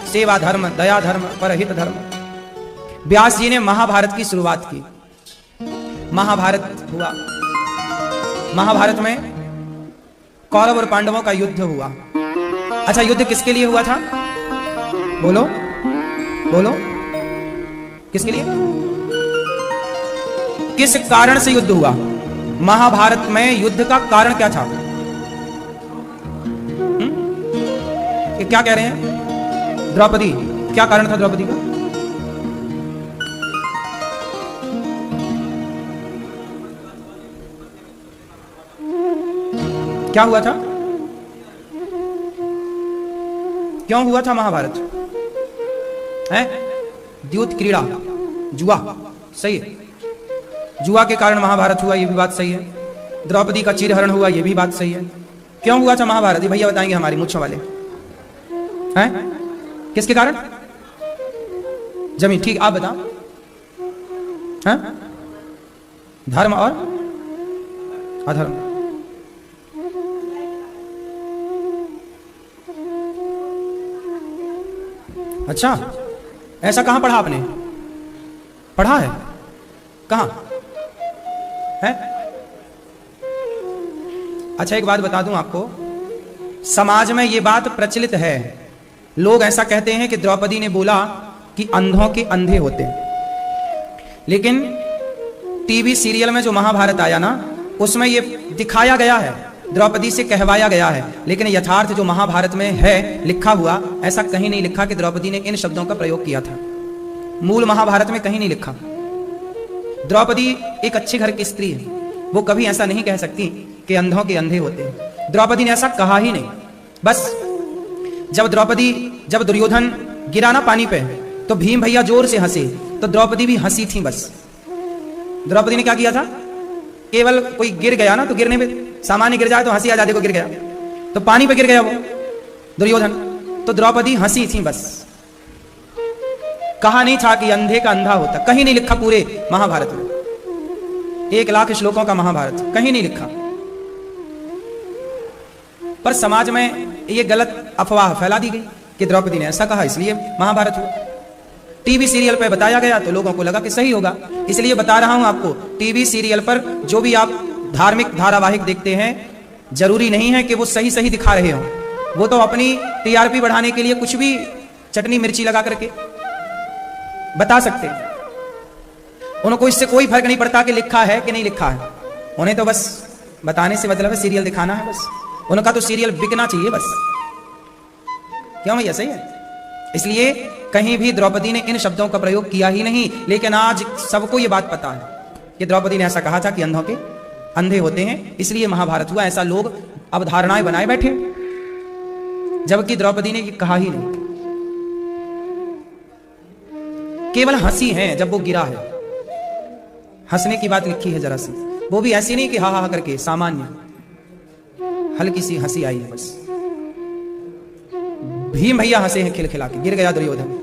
सेवा धर्म, दया धर्म, परहित धर्म। व्यास जी ने महाभारत की शुरुआत की। महाभारत हुआ, महाभारत में कौरव और पांडवों का युद्ध हुआ। अच्छा, युद्ध किसके लिए हुआ था? बोलो बोलो, किसके लिए? किस कारण से युद्ध हुआ? महाभारत में युद्ध का कारण क्या था? क्या कह रहे हैं? द्रौपदी। क्या कारण था द्रौपदी का? क्या हुआ था? क्यों हुआ था महाभारत? है द्यूत क्रीड़ा, जुआ। सही है, जुआ के कारण महाभारत हुआ, ये भी बात सही है। द्रौपदी का चीरहरण हुआ, ये भी बात सही है। क्यों हुआ था महाभारत? ये भैया बताएंगे, हमारी मूंछों वाले हैं। किसके कारण? जमीन। ठीक, आप बताओ। हैं? धर्म और अधर्म। अच्छा, ऐसा कहां पढ़ा आपने? पढ़ा है कहां है? अच्छा, एक बात बता दूं आपको, समाज में यह बात प्रचलित है। लोग ऐसा कहते हैं कि द्रौपदी ने बोला कि अंधों के अंधे होते हैं, लेकिन टीवी सीरियल में जो महाभारत आया ना, उसमें यह दिखाया गया है, द्रौपदी से कहवाया गया है, लेकिन यथार्थ जो महाभारत में है लिखा हुआ, ऐसा कहीं नहीं लिखा कि द्रौपदी ने इन शब्दों का प्रयोग किया था। मूल महाभारत में कहीं नहीं लिखा। द्रौपदी एक अच्छे घर की स्त्री है, वो कभी ऐसा नहीं कह सकती कि अंधों के अंधे होते हैं। द्रौपदी ने ऐसा कहा ही नहीं। बस जब दुर्योधन गिरा ना पानी पे, तो भीम भैया जोर से हंसे, तो द्रौपदी भी हंसी थी। बस द्रौपदी ने क्या किया था? केवल कोई गिर गया ना, तो गिरने में सामान्य गिर जाए तो हंसी आ जाती, को गिर गया तो पानी पे गिर गया वो दुर्योधन, तो द्रौपदी हंसी थी। बस कहा नहीं था कि अंधे का अंधा होता, कहीं नहीं लिखा पूरे महाभारत में। 1,00,000 श्लोकों का महाभारत कहीं नहीं लिखा। पर समाज में ये गलत अफवाह फैला दी गई कि द्रौपदी ने ऐसा कहा, इसलिए महाभारत हुआ। टीवी सीरियल पे बताया गया तो लोगों को लगा कि सही होगा, इसलिए बता रहा हूं आपको। टीवी सीरियल पर जो भी आप धार्मिक धारावाहिक देखते हैं, जरूरी नहीं है कि वो सही सही दिखा रहे हों। वो तो अपनी टीआरपी बढ़ाने के लिए कुछ भी चटनी मिर्ची लगा करके बता सकते हैं। उनको इससे कोई फर्क नहीं पड़ता कि लिखा है कि नहीं लिखा है, उन्हें तो बस बताने से मतलब है, सीरियल दिखाना है बस। उनका तो सीरियल बिकना चाहिए बस। क्यों भैया? सही है। इसलिए कहीं भी द्रौपदी ने इन शब्दों का प्रयोग किया ही नहीं, लेकिन आज सबको यह बात पता है कि द्रौपदी ने ऐसा कहा था कि अंधों के अंधे होते हैं, इसलिए महाभारत हुआ। ऐसा लोग अब धारणाएं बनाए बैठे, जबकि द्रौपदी ने ये कहा ही नहीं। केवल हंसी है जब वो गिरा है, हंसने की बात लिखी है जरा सी, वो भी ऐसी नहीं कि हा हा करके, सामान्य हल्की सी हंसी आई है बस। भीम भैया हंसे हैं खिलखिला के, गिर गया दुर्योधन।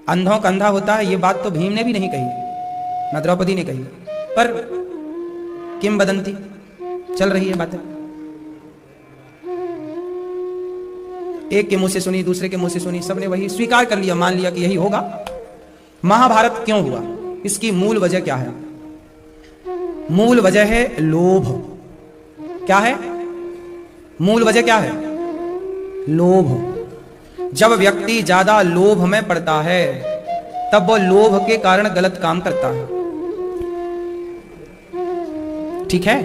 अंधों का अंधा होता है, ये बात तो भीम ने भी नहीं कही, ना द्रौपदी ने कही, पर किंवदंती चल रही है बातें। एक के मुंह से सुनी, दूसरे के मुंह से सुनी, सबने वही स्वीकार कर लिया, मान लिया कि यही होगा। महाभारत क्यों हुआ? इसकी मूल वजह क्या है? मूल वजह है लोभ। क्या है मूल वजह? क्या है? लोभ। जब व्यक्ति ज्यादा लोभ में पड़ता है, तब वो लोभ के कारण गलत काम करता है। ठीक है?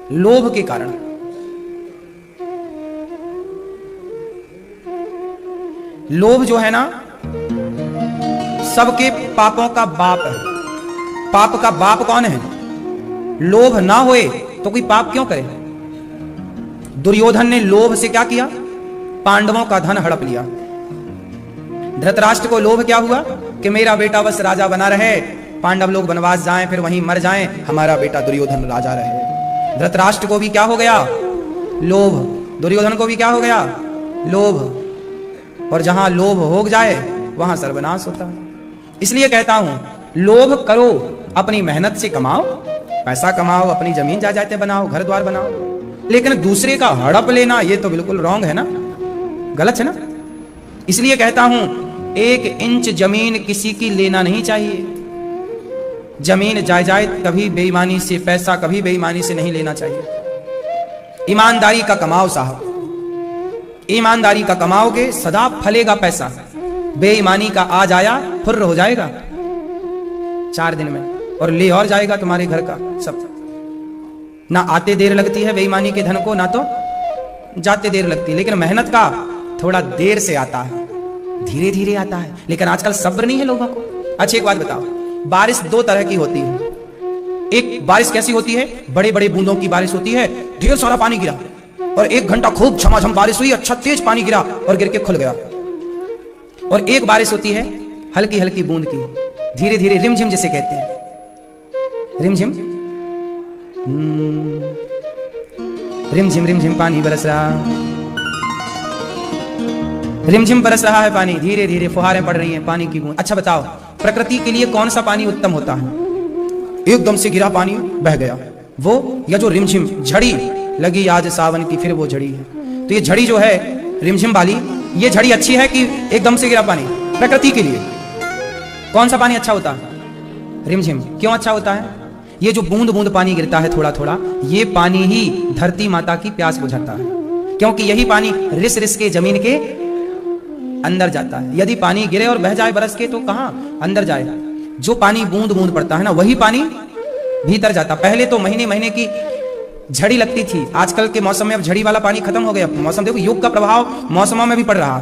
लोभ के कारण। लोभ जो है ना सबके पापों का बाप है। पाप का बाप कौन है? लोभ ना होए तो कोई पाप क्यों करे? दुर्योधन ने लोभ से क्या किया? पांडवों का धन हड़प लिया। धृतराष्ट्र को लोभ क्या हुआ कि मेरा बेटा बस राजा बना रहे, पांडव लोग वनवास जाएं फिर वहीं मर जाएं, हमारा बेटा दुर्योधन राजा रहे। धृतराष्ट्र को भी क्या हो गया? लोभ। दुर्योधन को भी क्या हो गया? लोभ। और जहां लोभ हो जाए वहां सर्वनाश होता है। इसलिए कहता हूं लोभ करो, अपनी मेहनत से कमाओ, पैसा कमाओ, अपनी जमीन जायदादें बनाओ, घर द्वार बनाओ, लेकिन दूसरे का हड़प लेना ये तो बिल्कुल रॉन्ग है ना, गलत है ना। इसलिए कहता हूं 1 इंच जमीन किसी की लेना नहीं चाहिए। जमीन जायदाद कभी बेईमानी से, पैसा कभी बेईमानी से नहीं लेना चाहिए। ईमानदारी का कमाओ साहब, ईमानदारी का कमाओगे सदा फलेगा पैसा। बेईमानी का आज आया फुर्र हो जाएगा 4 दिन में, और ले और जाएगा तुम्हारे घर का सब। ना आते देर लगती है बेईमानी के धन को, ना तो जाते देर लगती है, लेकिन मेहनत का थोड़ा देर से आता है, धीरे धीरे आता है। लेकिन आजकल सब्र नहीं है लोगों को। अच्छा एक बात बताओ, बारिश 2 तरह की होती है। एक बारिश कैसी होती है? बड़े बड़े बूंदों की बारिश होती है, ढेर सारा पानी गिरा, और 1 घंटा खूब झमाझम बारिश हुई, अच्छा तेज पानी गिरा और गिर के खुल गया। और एक बारिश होती है हल्की हल्की बूंद की, धीरे धीरे, रिमझिम जिसे कहते हैं, रिमझिम रिमझिम रिमझिम पानी बरस रहा, रिमझिम बरस रहा है पानी, धीरे धीरे फुहारें पड़ रही हैं पानी की बूंद। अच्छा बताओ प्रकृति के लिए कौन सा पानी उत्तम होता है? एकदम से गिरा पानी बह गया वो, या जो रिमझिम झड़ी लगी आज सावन की फिर वो झड़ी है। तो ये झड़ी जो है रिमझिम वाली, ये झड़ी अच्छी है कि एकदम से गिरा पानी? प्रकृति के लिए कौन सा पानी अच्छा होता है? रिमझिम। क्यों अच्छा होता है? ये जो बूंद बूंद पानी गिरता है थोड़ा थोड़ा, ये पानी ही धरती माता की प्यास बुझाता है, क्योंकि यही पानी रिस रिस के जमीन के अंदर जाता है। यदि पानी गिरे और बह जाए बरस के तो कहां अंदर जाए? जो पानी बूंद बूंद पड़ता है ना, वही पानी भीतर जाता। पहले तो महीने महीने की झड़ी लगती थी, आजकल के मौसम में अब झड़ी वाला पानी खत्म हो गया। मौसम देखो, युग का प्रभाव मौसमों में भी पड़ रहा।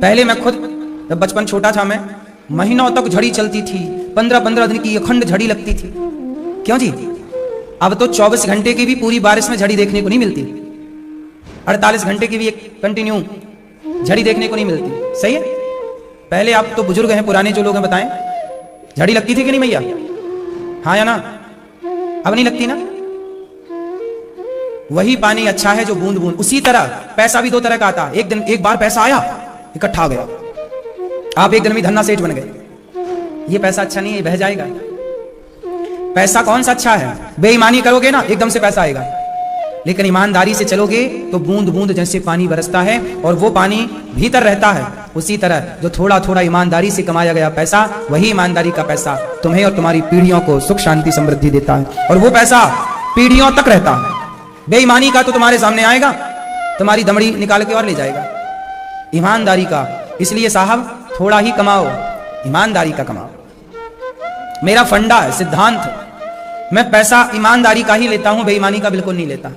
पहले मैं खुद जब बचपन छोटा था, मैं महीनों तक झड़ी चलती थी, 15-15 दिन की अखंड झड़ी लगती थी। क्यों जी? अब तो 24 घंटे की भी पूरी बारिश में झड़ी देखने को नहीं मिलती, 48 घंटे की भी एक कंटिन्यू झड़ी देखने को नहीं मिलती। सही है? पहले आप तो बुजुर्ग हैं, पुराने जो लोग हैं, बताएं झड़ी लगती थी कि नहीं भैया? हाँ या ना? अब नहीं लगती ना। वही पानी अच्छा है जो बूंद बूंद। उसी तरह पैसा भी 2 तरह का आता है। एक दिन एक बार पैसा आया, इकट्ठा हो गया, आप एक दिन में धन्ना सेठ बन गए, ये पैसा अच्छा नहीं है, बह जाएगा। पैसा कौन सा अच्छा है? बेईमानी करोगे ना एकदम से पैसा आएगा, लेकिन ईमानदारी से चलोगे तो बूंद बूंद जैसे पानी बरसता है और वो पानी भीतर रहता है। उसी तरह जो थोड़ा थोड़ा ईमानदारी से कमाया गया पैसा, वही ईमानदारी का पैसा तुम्हें और तुम्हारी पीढ़ियों को सुख शांति समृद्धि देता है, और वो पैसा पीढ़ियों तक रहता है। बेईमानी का तो तुम्हारे सामने आएगा, तुम्हारी दमड़ी निकाल के और ले जाएगा। ईमानदारी का, इसलिए साहब थोड़ा ही कमाओ, ईमानदारी का कमाओ। मेरा फंडा है, सिद्धांत है, मैं पैसा ईमानदारी का ही लेता हूं, बेईमानी का बिल्कुल नहीं लेता।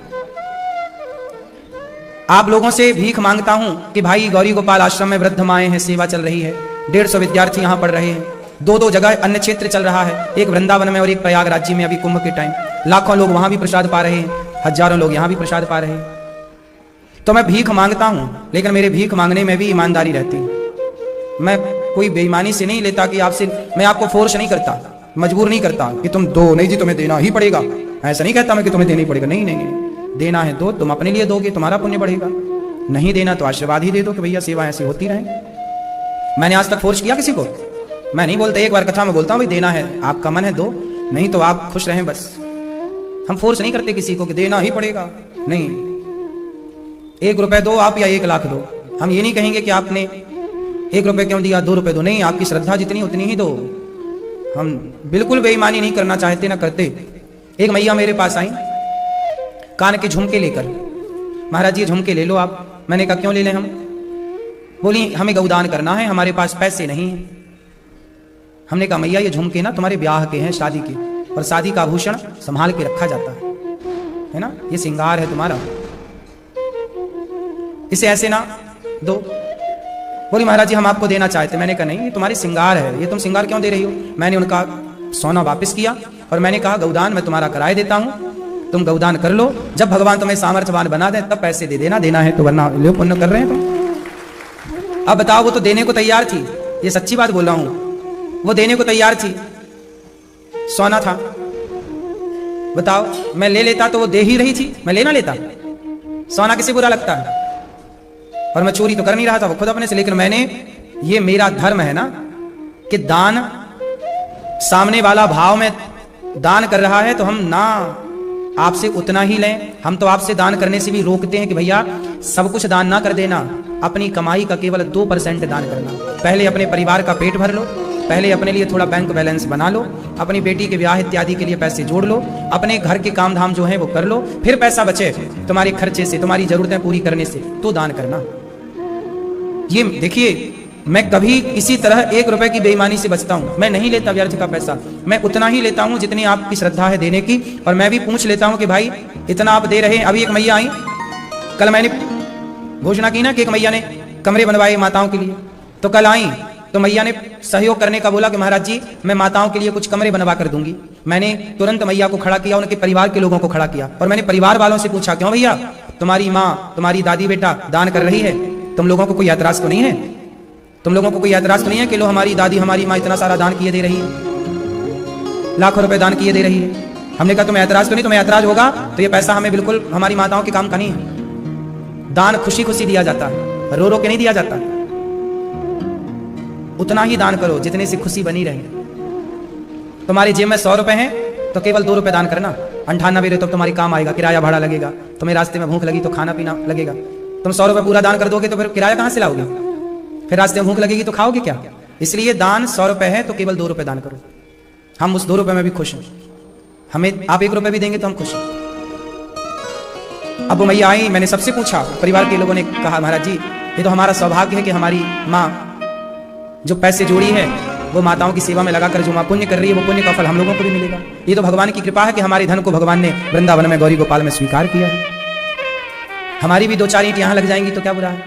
आप लोगों से भीख मांगता हूं कि भाई गौरी गोपाल आश्रम में वृद्ध माएं हैं, सेवा चल रही है, 150 विद्यार्थी यहां पढ़ रहे हैं, 2-2 जगह अन्य क्षेत्र चल रहा है, एक वृंदावन में और एक प्रयागराज जी में। अभी कुंभ के टाइम लाखों लोग वहां भी प्रसाद पा रहे हैं, हजारों लोग यहां भी प्रसाद पा रहे हैं। तो मैं भीख मांगता हूं, लेकिन मेरे भीख मांगने में भी ईमानदारी रहती है। मैं कोई बेईमानी से नहीं लेता कि आपसे, मैं आपको फोर्स नहीं करता, मजबूर नहीं करता कि तुम दो, नहीं जी तुम्हें देना ही पड़ेगा, ऐसा नहीं कहता मैं कि तुम्हें देना ही पड़ेगा। नहीं नहीं नहीं, देना है दो, तुम अपने लिए दोगे, तुम्हारा पुण्य बढ़ेगा। नहीं देना तो आशीर्वाद ही दे दो कि भैया सेवा ऐसी होती रहे। मैंने आज तक फोर्स किया किसी को? मैं नहीं बोलता, एक बार कथा में बोलता हूं भाई देना है, आपका मन है दो, नहीं तो आप खुश रहें बस। हम फोर्स नहीं करते किसी को कि देना ही पड़ेगा। नहीं, 1 रुपए दो आप या 1 लाख दो, हम ये नहीं कहेंगे कि आपने 1 रुपए क्यों दिया, 2 रुपए दो, नहीं, आपकी श्रद्धा जितनी उतनी ही दो। हम बिल्कुल बेईमानी नहीं करना चाहते, ना करते। एक मैया मेरे पास आई कान के झुमके लेकर, महाराज ये झुमके ले लो आप। मैंने कहा क्यों ले लें हम? बोली हमें गौदान करना है, हमारे पास पैसे नहीं है। हमने कहा मैया ये झुमके ना तुम्हारे ब्याह के हैं, शादी के, और शादी का आभूषण संभाल के रखा जाता है। है ना, ये श्रृंगार है तुम्हारा, इसे ऐसे ना दो। बोली महाराज जी हम आपको देना चाहते। मैंने कहा नहीं, ये तुम्हारी श्रृंगार है, ये तुम श्रृंगार क्यों दे रही हो। मैंने उनका सोना वापस किया और मैंने कहा गौदान मैं तुम्हारा कराए देता हूं, तुम गौदान कर लो, जब भगवान तुम्हें सामर्थ्यवान बना दे तब पैसे दे देना, देना है तो, वरना लो, पुण्य कर रहे हैं तुम। अब बताओ, वो तो देने को तैयार थी, ये सच्ची बात बोल रहा हूं, वो देने को तैयार थी, सोना था। बताओ मैं ले लेता तो वो दे ही रही थी, मैं लेना लेता, सोना किसे बुरा लगता है। और मैं चोरी तो कर नहीं रहा था, वो खुद अपने से, लेकिन मैंने, ये मेरा धर्म है ना कि दान, सामने वाला भाव में दान कर रहा है तो हम ना आपसे उतना ही लें, हम तो आपसे दान करने से भी रोकते हैं कि भैया सब कुछ दान ना कर देना, अपनी कमाई का केवल 2% दान करना। पहले अपने परिवार का पेट भर लो, पहले अपने लिए थोड़ा बैंक बैलेंस बना लो, अपनी बेटी के ब्याह इत्यादि के लिए पैसे जोड़ लो, अपने घर के काम धाम जो है वो कर लो, फिर पैसा बचे तुम्हारे खर्चे से, तुम्हारी जरूरतें पूरी करने से, तो दान करना। ये देखिए, मैं कभी किसी तरह 1 रुपए की बेईमानी से बचता हूं, मैं नहीं लेता व्यर्थ का पैसा, मैं उतना ही लेता हूं जितनी आपकी श्रद्धा है देने की। और मैं भी पूछ लेता हूं कि भाई इतना आप दे रहे हैं। अभी एक मैया आई, कल मैंने घोषणा की ना कि एक मैया ने कमरे बनवाए माताओं के लिए, तो कल आई तो मैया ने सहयोग करने का बोला कि महाराज जी मैं माताओं के लिए कुछ कमरे बनवा कर दूंगी। मैंने तुरंत मैया को खड़ा किया, उनके परिवार के लोगों को खड़ा किया और मैंने परिवार वालों से पूछा, क्यों भैया तुम्हारी माँ, तुम्हारी दादी बेटा दान कर रही है, तुम लोगों को कोई ऐतराज तो नहीं है, तुम लोगों को कोई ऐतराज तो नहीं है कि लो हमारी दादी हमारी माँ इतना सारा दान किए दे रही है, लाखों रुपए दान किए दे रही है। हमने कहा तुम्हें ऐतराज तो नहीं, तुम्हें ऐतराज होगा तो ये पैसा हमें बिल्कुल हमारी माताओं के काम का नहीं है। दान खुशी खुशी दिया जाता है, रो रो के नहीं दिया जाता। उतना ही दान करो जितने से खुशी बनी रहे। तुम्हारी जेब में 100 रुपए हैं तो केवल 2 रुपए दान करना, 98 रहे तो तुम्हारी काम आएगा, किराया भाड़ा लगेगा, तुम्हें रास्ते में भूख लगी तो खाना पीना लगेगा। तुम 100 रुपए पूरा दान कर दोगे तो फिर किराया कहां से लाओगे, फिर रास्ते में भूख लगेगी तो खाओगे क्या। इसलिए दान 100 रुपए है तो केवल 2 रुपए दान करो। हम उस 2 रुपए में भी खुश हैं, हमें आप 1 रुपए भी देंगे तो हम खुश हैं। अब वो मैया आई, मैंने सबसे पूछा, परिवार के लोगों ने कहा महाराज जी ये तो हमारा सौभाग्य है कि हमारी माँ जो पैसे जोड़ी है वो माताओं की सेवा में लगाकर जो माँ पुण्य कर रही है वो पुण्य का फल हम लोगों को भी मिलेगा। ये तो भगवान की कृपा है कि हमारे धन को भगवान ने वृंदावन में गौरी गोपाल में स्वीकार किया है। हमारी भी 2-4 ईंट यहाँ लग जाएंगी तो क्या बुरा है।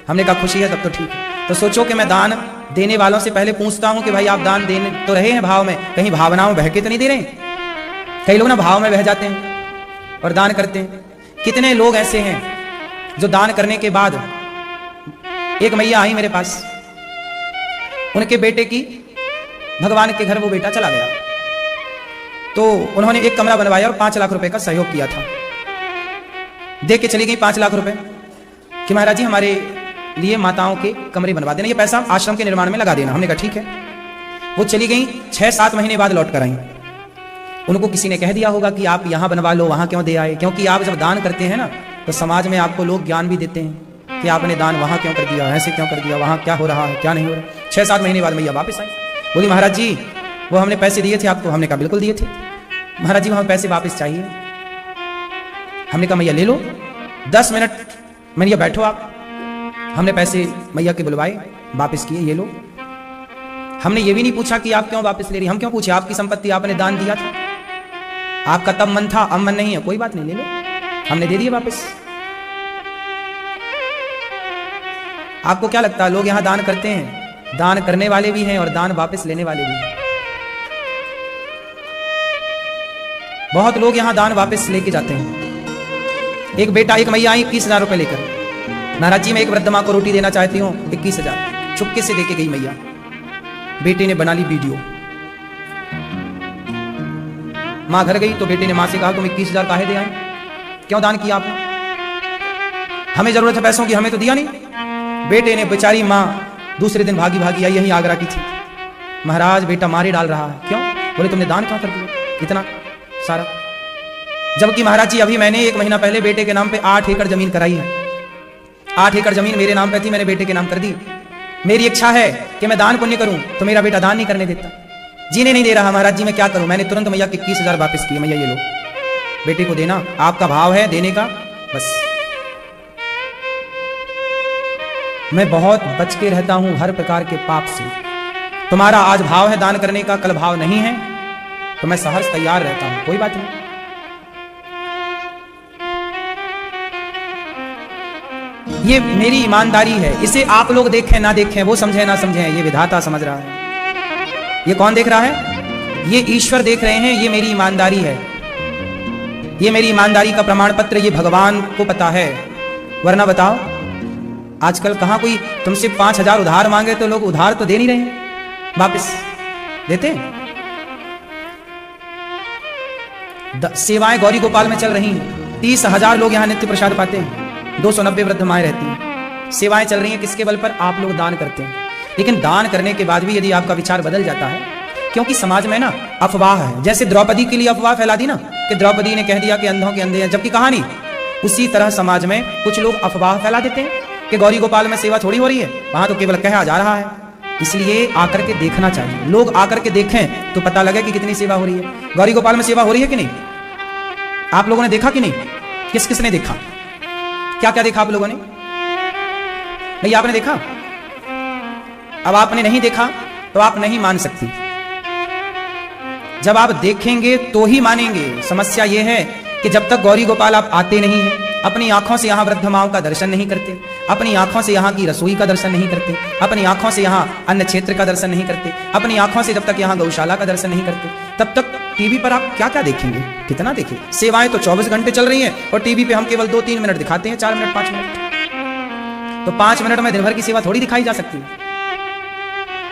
हमने कहा खुशी है तब तो ठीक है। तो सोचो कि मैं दान देने वालों से पहले पूछता हूं कि भाई आप दान देने तो रहे हैं भाव में, कहीं भावनाओं में बह के तो नहीं दे रहे हैं। कई लोग ना भाव में बह जाते हैं और दान करते हैं। कितने लोग ऐसे हैं जो दान करने के बाद, एक मैया आई मेरे पास, उनके बेटे की भगवान के घर वो बेटा चला गया, तो उन्होंने एक कमरा बनवाया और 5 लाख रुपए का सहयोग किया था। दे के चली गई 5 लाख रुपए कि महाराज जी हमारे लिए माताओं के कमरे बनवा देना, ये पैसा आश्रम के निर्माण में लगा देना। हमने कहा ठीक है। वो चली गई, 6-7 महीने बाद लौट कर आई। उनको किसी ने कह दिया होगा कि आप यहां बनवा लो, वहां क्यों दे आए, क्योंकि आप जब दान करते हैं ना तो समाज में आपको लोग ज्ञान भी देते हैं कि आपने दान वहां क्यों कर दिया, ऐसे क्यों कर दिया, वहां क्या हो रहा है क्या नहीं हो रहा। 6-7 महीने बाद मैया वापस आई, बोली महाराज जी वो हमने पैसे दिए थे आपको। हमने कहा बिल्कुल दिए थे। महाराज जी हमें पैसे वापस चाहिए। हमने कहा मैया ले लो, 10 मिनट मैया बैठो आप। हमने पैसे मैया के बुलवाए, वापस किए, ये लो। हमने ये भी नहीं पूछा कि आप क्यों वापस ले रही, हम क्यों पूछे, आपकी संपत्ति आपने दान दिया था, आपका तब मन था अब मन नहीं है, कोई बात नहीं, ले लो। हमने दे दिए वापस। आपको क्या लगता है लोग यहां दान करते हैं, दान करने वाले भी हैं और दान वापस लेने वाले भी हैं। बहुत लोग यहां दान वापस लेके जाते हैं। एक बेटा, एक मैया आई 21,000 रुपए लेकर, महाराज जी मैं एक वृद्ध मां को रोटी देना चाहती हूँ, 21,000 चुपके से देके गई मैया। बेटे ने बना ली वीडियो, मां घर गई तो बेटे ने मां से कहा तुम 21,000 काहे दे आए, क्यों दान किया आपने, हमें जरूरत है पैसों की, हमें तो दिया नहीं। बेटे ने, बेचारी मां दूसरे दिन भागी भागी आई, यही आगरा की थी। महाराज बेटा मारे डाल रहा है, क्यों, बोले तुमने दान क्यों कर दिया इतना सारा। जबकि महाराज जी अभी मैंने 1 महीना पहले बेटे के नाम पे 8 एकड़ जमीन कराई है। 8 एकड़ जमीन मेरे नाम पे थी, मैंने बेटे के नाम कर दी। मेरी इच्छा है कि मैं दान पुण्य करूं तो मेरा बेटा दान नहीं करने देता, जीने नहीं दे रहा। महाराज जी मैं क्या करूं। मैंने तुरंत मैया के 21,000 वापस किए। मैया ये लो, बेटे को देना, आपका भाव है देने का, बस। मैं बहुत बच के रहता हूं हर प्रकार के पाप से। तुम्हारा आज भाव है दान करने का, कल भाव नहीं है तो मैं सहर्ष तैयार रहता हूं, कोई बात नहीं। ये मेरी ईमानदारी है। इसे आप लोग देखें ना देखें, वो समझे ना समझें, ये विधाता समझ रहा है। ये कौन देख रहा है? ये ईश्वर देख रहे हैं। ये मेरी ईमानदारी है, ये मेरी ईमानदारी का प्रमाण पत्र ये भगवान को पता है। वरना बताओ, आजकल कहां कोई तुमसे 5,000 उधार मांगे तो लोग उधार तो दे नहीं रहे हैं, वापस देते हैं। सेवाएं गौरी गोपाल में चल रही हैं। 30,000 लोग यहां नित्य प्रसाद पाते हैं। 290 वृद्ध माएं रहती हैं। सेवाएं चल रही हैं किसके बल पर? आप लोग दान करते हैं। लेकिन दान करने के बाद भी यदि आपका विचार बदल जाता है, क्योंकि समाज में ना अफवाह है। जैसे द्रौपदी के लिए अफवाह फैला दी ना कि द्रौपदी ने कह दिया कि अंधों के अंधे हैं, जबकि कहानी उसी तरह समाज में कुछ लोग अफवाह फैला देते हैं कि गौरी गोपाल में सेवा थोड़ी हो रही है, वहां तो केवल कहा जा रहा है। इसलिए आकर के देखना चाहिए। लोग आकर के देखें तो पता लगे कि कितनी सेवा हो रही है। गौरी गोपाल में सेवा हो रही है कि नहीं? आप लोगों ने देखा कि नहीं? किस किस ने देखा? क्या क्या देखा आप लोगों ने? नहीं आपने देखा? अब आपने नहीं देखा तो आप नहीं मान सकती। जब आप देखेंगे तो ही मानेंगे। समस्या यह है कि जब तक गौरी गोपाल आप आते नहीं हैं, अपनी आंखों से यहां वृद्ध माओं का दर्शन नहीं करते, अपनी आंखों से यहां की रसोई का दर्शन नहीं करते, अपनी आंखों से यहां अन्न क्षेत्र का दर्शन नहीं करते, अपनी आंखों से जब तक यहां गौशाला का दर्शन नहीं करते, तब तक टीवी पर आप क्या क्या देखेंगे? कितना देखेंगे? सेवाएं तो 24 घंटे चल रही हैं और टीवी पे हम केवल 2-3 मिनट दिखाते हैं, 4 मिनट 5 मिनट। तो 5 मिनट में दिन भर की सेवा थोड़ी दिखाई जा सकती है।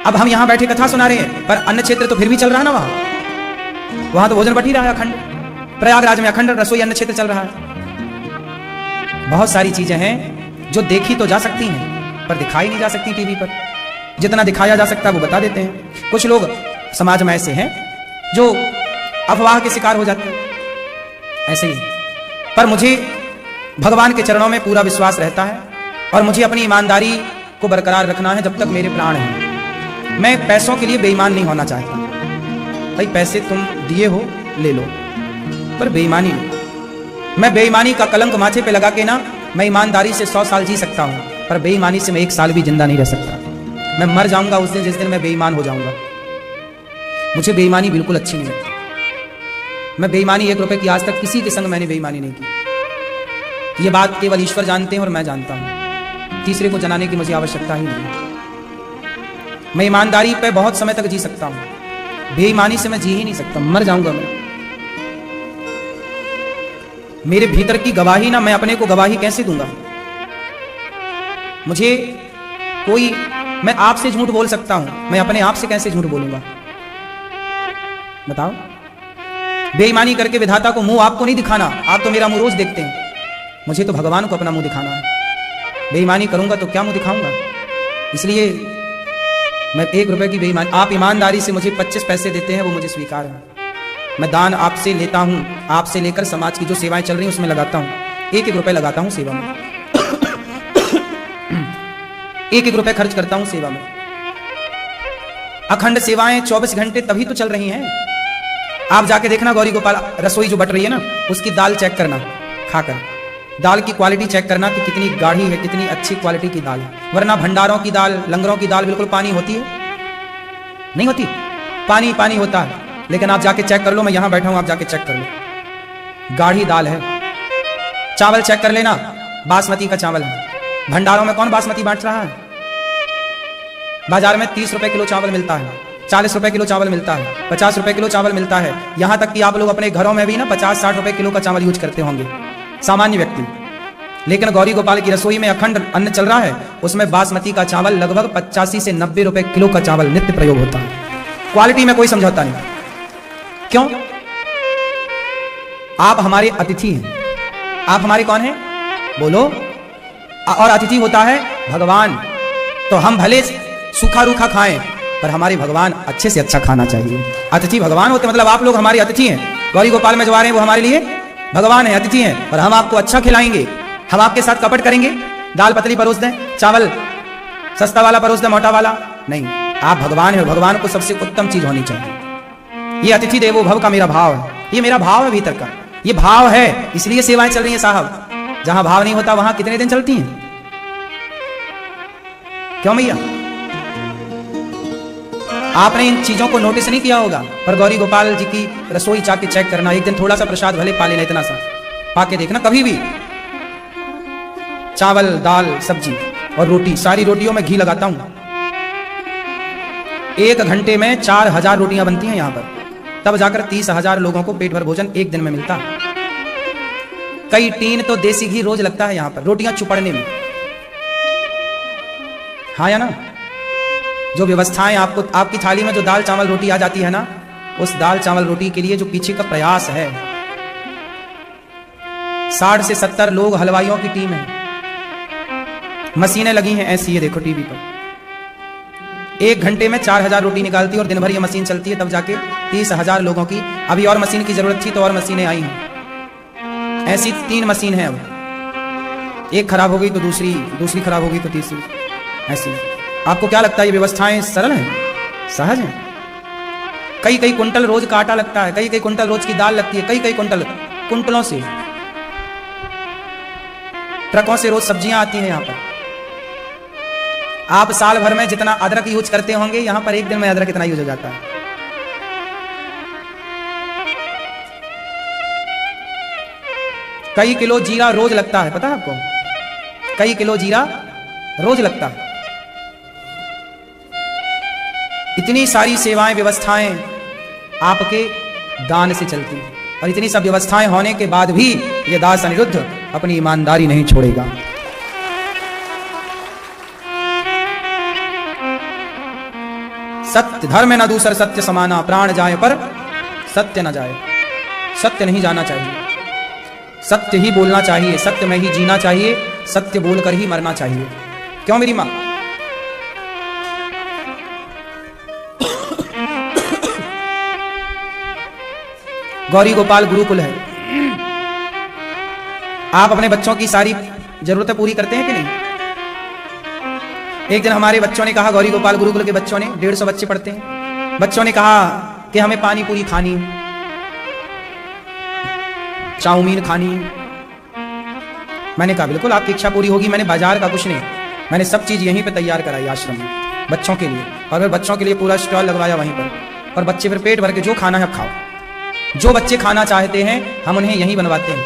अब हम यहां बैठे कथा सुना रहे हैं, पर अन्न क्षेत्र तो फिर भी चल रहा है ना। वहां तो भोजन बट ही रहा है अखंड। प्रयागराज में अखंड रसोई अन्न क्षेत्र चल रहा है। बहुत सारी चीजें हैं जो देखी तो जा सकती हैं पर दिखाई नहीं जा सकती टीवी पर। जितना दिखाया जा सकता है वो बता देते हैं। कुछ लोग समाज में ऐसे हैं जो अफवाह के शिकार हो जाते हैं, ऐसे ही। पर मुझे भगवान के चरणों में पूरा विश्वास रहता है और मुझे अपनी ईमानदारी को बरकरार रखना है जब तक मेरे प्राण हैं। मैं पैसों के लिए बेईमान नहीं होना चाहता। भाई पैसे तुम दिए हो ले लो, पर बेईमानी नहीं। मैं बेईमानी का कलंक माथे पे लगा के ना, मैं ईमानदारी से 100 साल जी सकता हूं, पर बेईमानी से मैं 1 साल भी जिंदा नहीं रह सकता। मैं मर जाऊंगा उस दिन जिस दिन मैं बेईमान हो जाऊंगा। मुझे बेईमानी बिल्कुल अच्छी नहीं लगती। मैं बेईमानी 1 रुपए की आज तक किसी के संग मैंने बेईमानी नहीं की। ये बात केवल ईश्वर जानते हैं और मैं जानता हूं। तीसरे को जनाने की मुझे आवश्यकता ही नहीं। मैं ईमानदारी पे बहुत समय तक जी सकता हूं, बेईमानी से मैं जी ही नहीं सकता, मर जाऊंगा मैं। मेरे भीतर की गवाही ना, मैं अपने को गवाही कैसे दूंगा? मुझे कोई, मैं आपसे झूठ बोल सकता हूं, मैं अपने आप से कैसे झूठ बोलूंगा? बताओ। बेईमानी करके विधाता को मुंह आपको नहीं दिखाना, आप तो मेरा मुंह रोज देखते हैं। मुझे तो भगवान को अपना मुंह दिखाना है। बेईमानी करूंगा तो क्या मुंह दिखाऊंगा? इसलिए मैं 1 रुपए की बेईमानी, आप ईमानदारी से मुझे 25 पैसे देते हैं वो मुझे स्वीकार है। मैं दान आपसे लेता हूं, आपसे लेकर समाज की जो सेवाएं चल रही हैं उसमें लगाता हूं। 1-1 रुपए लगाता हूं सेवा में। 1-1 रुपए खर्च करता हूं सेवा में। अखंड सेवाएं 24 घंटे तभी तो चल रही हैं। आप जाके देखना गौरी गोपाल रसोई जो बट रही है ना, उसकी दाल चेक करना, खाकर दाल की क्वालिटी चेक करना कि कितनी गाढ़ी है, कितनी अच्छी क्वालिटी की दाल है। वरना भंडारों की दाल, लंगरों की दाल बिल्कुल पानी होती है? नहीं होती, पानी पानी होता है। लेकिन आप जाके चेक कर लो, मैं यहां बैठा हूं, आप जाके चेक कर लो, गाढ़ी दाल है। चावल चेक कर लेना, बासमती का चावल है। भंडारों में कौन बासमती बांट रहा है? बाजार में 30 रुपए किलो चावल मिलता है, 40 रुपए किलो चावल मिलता है, 50 रुपए किलो चावल मिलता है। यहां तक कि आप लोग अपने घरों में भी ना 50-60 रुपए किलो का चावल यूज करते होंगे, सामान्य व्यक्ति। लेकिन गौरी गोपाल की रसोई में अखंड अन्न चल रहा है, उसमें बासमती का चावल लगभग 85 से 90 रुपए किलो का चावल नित्य प्रयोग होता है। क्वालिटी में कोई समझौता नहीं। क्यों? आप हमारे अतिथि हैं। आप हमारे कौन हैं? बोलो। और अतिथि होता है भगवान। तो हम भले सूखा रूखा खाएं, पर हमारे भगवान अच्छे से अच्छा खाना चाहिए। अतिथि भगवान होते, मतलब आप लोग हमारे अतिथि हैं। गौरी गोपाल में जो आ रहे हैं वो हमारे लिए भगवान है, अतिथि हैं। और हम आपको अच्छा खिलाएंगे। हम आपके साथ कपट करेंगे? दाल पतली परोस दें, चावल सस्ता वाला परोस दें, मोटा वाला नहीं। आप भगवान है, भगवान को सबसे उत्तम चीज होनी चाहिए। ये अतिथि देवो भव का मेरा भाव है, ये मेरा भाव है भीतर का, ये भाव है, इसलिए सेवाएं चल रही हैं साहब। जहां भाव नहीं होता वहां कितने दिन चलती हैं? क्यों भैया? आपने इन चीजों को नोटिस नहीं किया होगा, पर गौरी गोपाल जी की रसोई जाके चेक करना। एक दिन थोड़ा सा प्रसाद भले पा लेना, इतना सा पाके देखना, कभी भी चावल, दाल, सब्जी और रोटी, सारी रोटियों में घी लगाता हूं। 1 घंटे में 4000 रोटियां बनती हैं यहां पर, तब जाकर 30,000 लोगों को पेट भर भोजन एक दिन में मिलता है। कई टीन तो देसी घी रोज लगता है यहां पर रोटियां चुपड़ने में। हाँ या ना? जो व्यवस्थाएं आपको, आपकी थाली में जो दाल चावल रोटी आ जाती है ना, उस दाल चावल रोटी के लिए जो पीछे का प्रयास है, 60 से 70 लोग हलवाइयों की टीम है, मशीनें लगी हैं ऐसी, ये देखो टीवी पर 1 घंटे में 4000 रोटी निकालती है और दिन भर ये मशीन चलती है, तब जाके 30,000 लोगों की। अभी और मशीन की जरूरत थी तो और मशीनें आई हैं, ऐसी 3 मशीन है अब, एक खराब हो गई तो दूसरी खराब हो गई तो तीसरी, ऐसी। आपको क्या लगता है ये व्यवस्थाएं सरल हैं, सहज हैं? कई कुंटल रोज का आटा लगता है, कई कुंटल रोज की दाल लगती है, कई कुंटलों से, ट्रकों से रोज सब्जियां आती हैं यहां पर। आप साल भर में जितना अदरक यूज करते होंगे, यहां पर एक दिन में अदरक इतना यूज हो जाता है। कई किलो जीरा रोज लगता है, पता है आपको? कई किलो जीरा रोज लगता है। इतनी सारी सेवाएं व्यवस्थाएं आपके दान से चलती हैं, और इतनी सब व्यवस्थाएं होने के बाद भी यह दास अनिरुद्ध अपनी ईमानदारी नहीं छोड़ेगा। सत्य धर्म न दूसर सत्य समाना, प्राण जाए पर सत्य न जाए। सत्य नहीं जाना चाहिए, सत्य ही बोलना चाहिए, सत्य में ही जीना चाहिए, सत्य बोलकर ही मरना चाहिए। क्यों मेरी मां? गौरी गोपाल गुरुकुल है। आप अपने बच्चों की सारी जरूरतें पूरी करते हैं कि नहीं? एक दिन हमारे बच्चों ने कहा, गौरी गोपाल गुरुकुल के बच्चों ने, 150 बच्चे पढ़ते हैं, बच्चों ने कहा कि हमें पानी पूरी खानी है, चाउमीन खानी है। मैंने कहा बिल्कुल आपकी इच्छा पूरी होगी। मैंने बाजार का कुछ नहीं, मैंने सब चीज यहीं पे तैयार कराई आश्रम में बच्चों के लिए, और फिर बच्चों के लिए पूरा स्टॉल लगवाया वहीं पर, और बच्चे फिर पेट भर के जो खाना है खाओ। जो बच्चे खाना चाहते हैं हम उन्हें यहीं बनवाते हैं।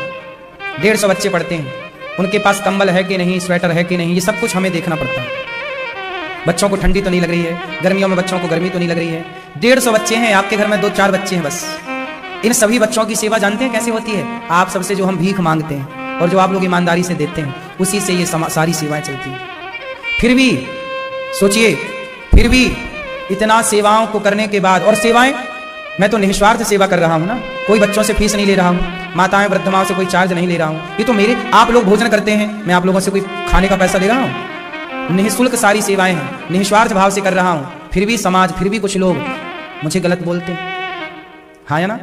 150 बच्चे पढ़ते हैं, उनके पास कंबल है कि नहीं, स्वेटर है कि नहीं, ये सब कुछ हमें देखना पड़ता है। बच्चों को ठंडी तो नहीं लग रही है, गर्मियों में बच्चों को गर्मी तो नहीं लग रही है। 150 बच्चे हैं, आपके घर में 2-4 बच्चे हैं बस। इन सभी बच्चों की सेवा जानते हैं कैसे होती है? आप सबसे जो हम भीख मांगते हैं और जो आप लोग ईमानदारी से देते हैं, उसी से ये सारी सेवाएं चलती हैं। फिर भी सोचिए, फिर भी इतना सेवाओं को करने के बाद, और सेवाएं मैं तो निस्वार्थ सेवा कर रहा हूं ना, कोई बच्चों से फीस नहीं ले रहा हूं, माताएं वृद्ध माओं से कोई चार्ज नहीं ले रहा हूं। ये तो मेरे, आप लोग भोजन करते हैं, मैं आप लोगों से कोई खाने का पैसा ले रहा हूं? निःशुल्क सारी सेवाएं हैं, निस्वार्थ भाव से कर रहा हूं। फिर भी समाज, फिर भी कुछ लोग मुझे गलत बोलते हैं, हाँ या ना?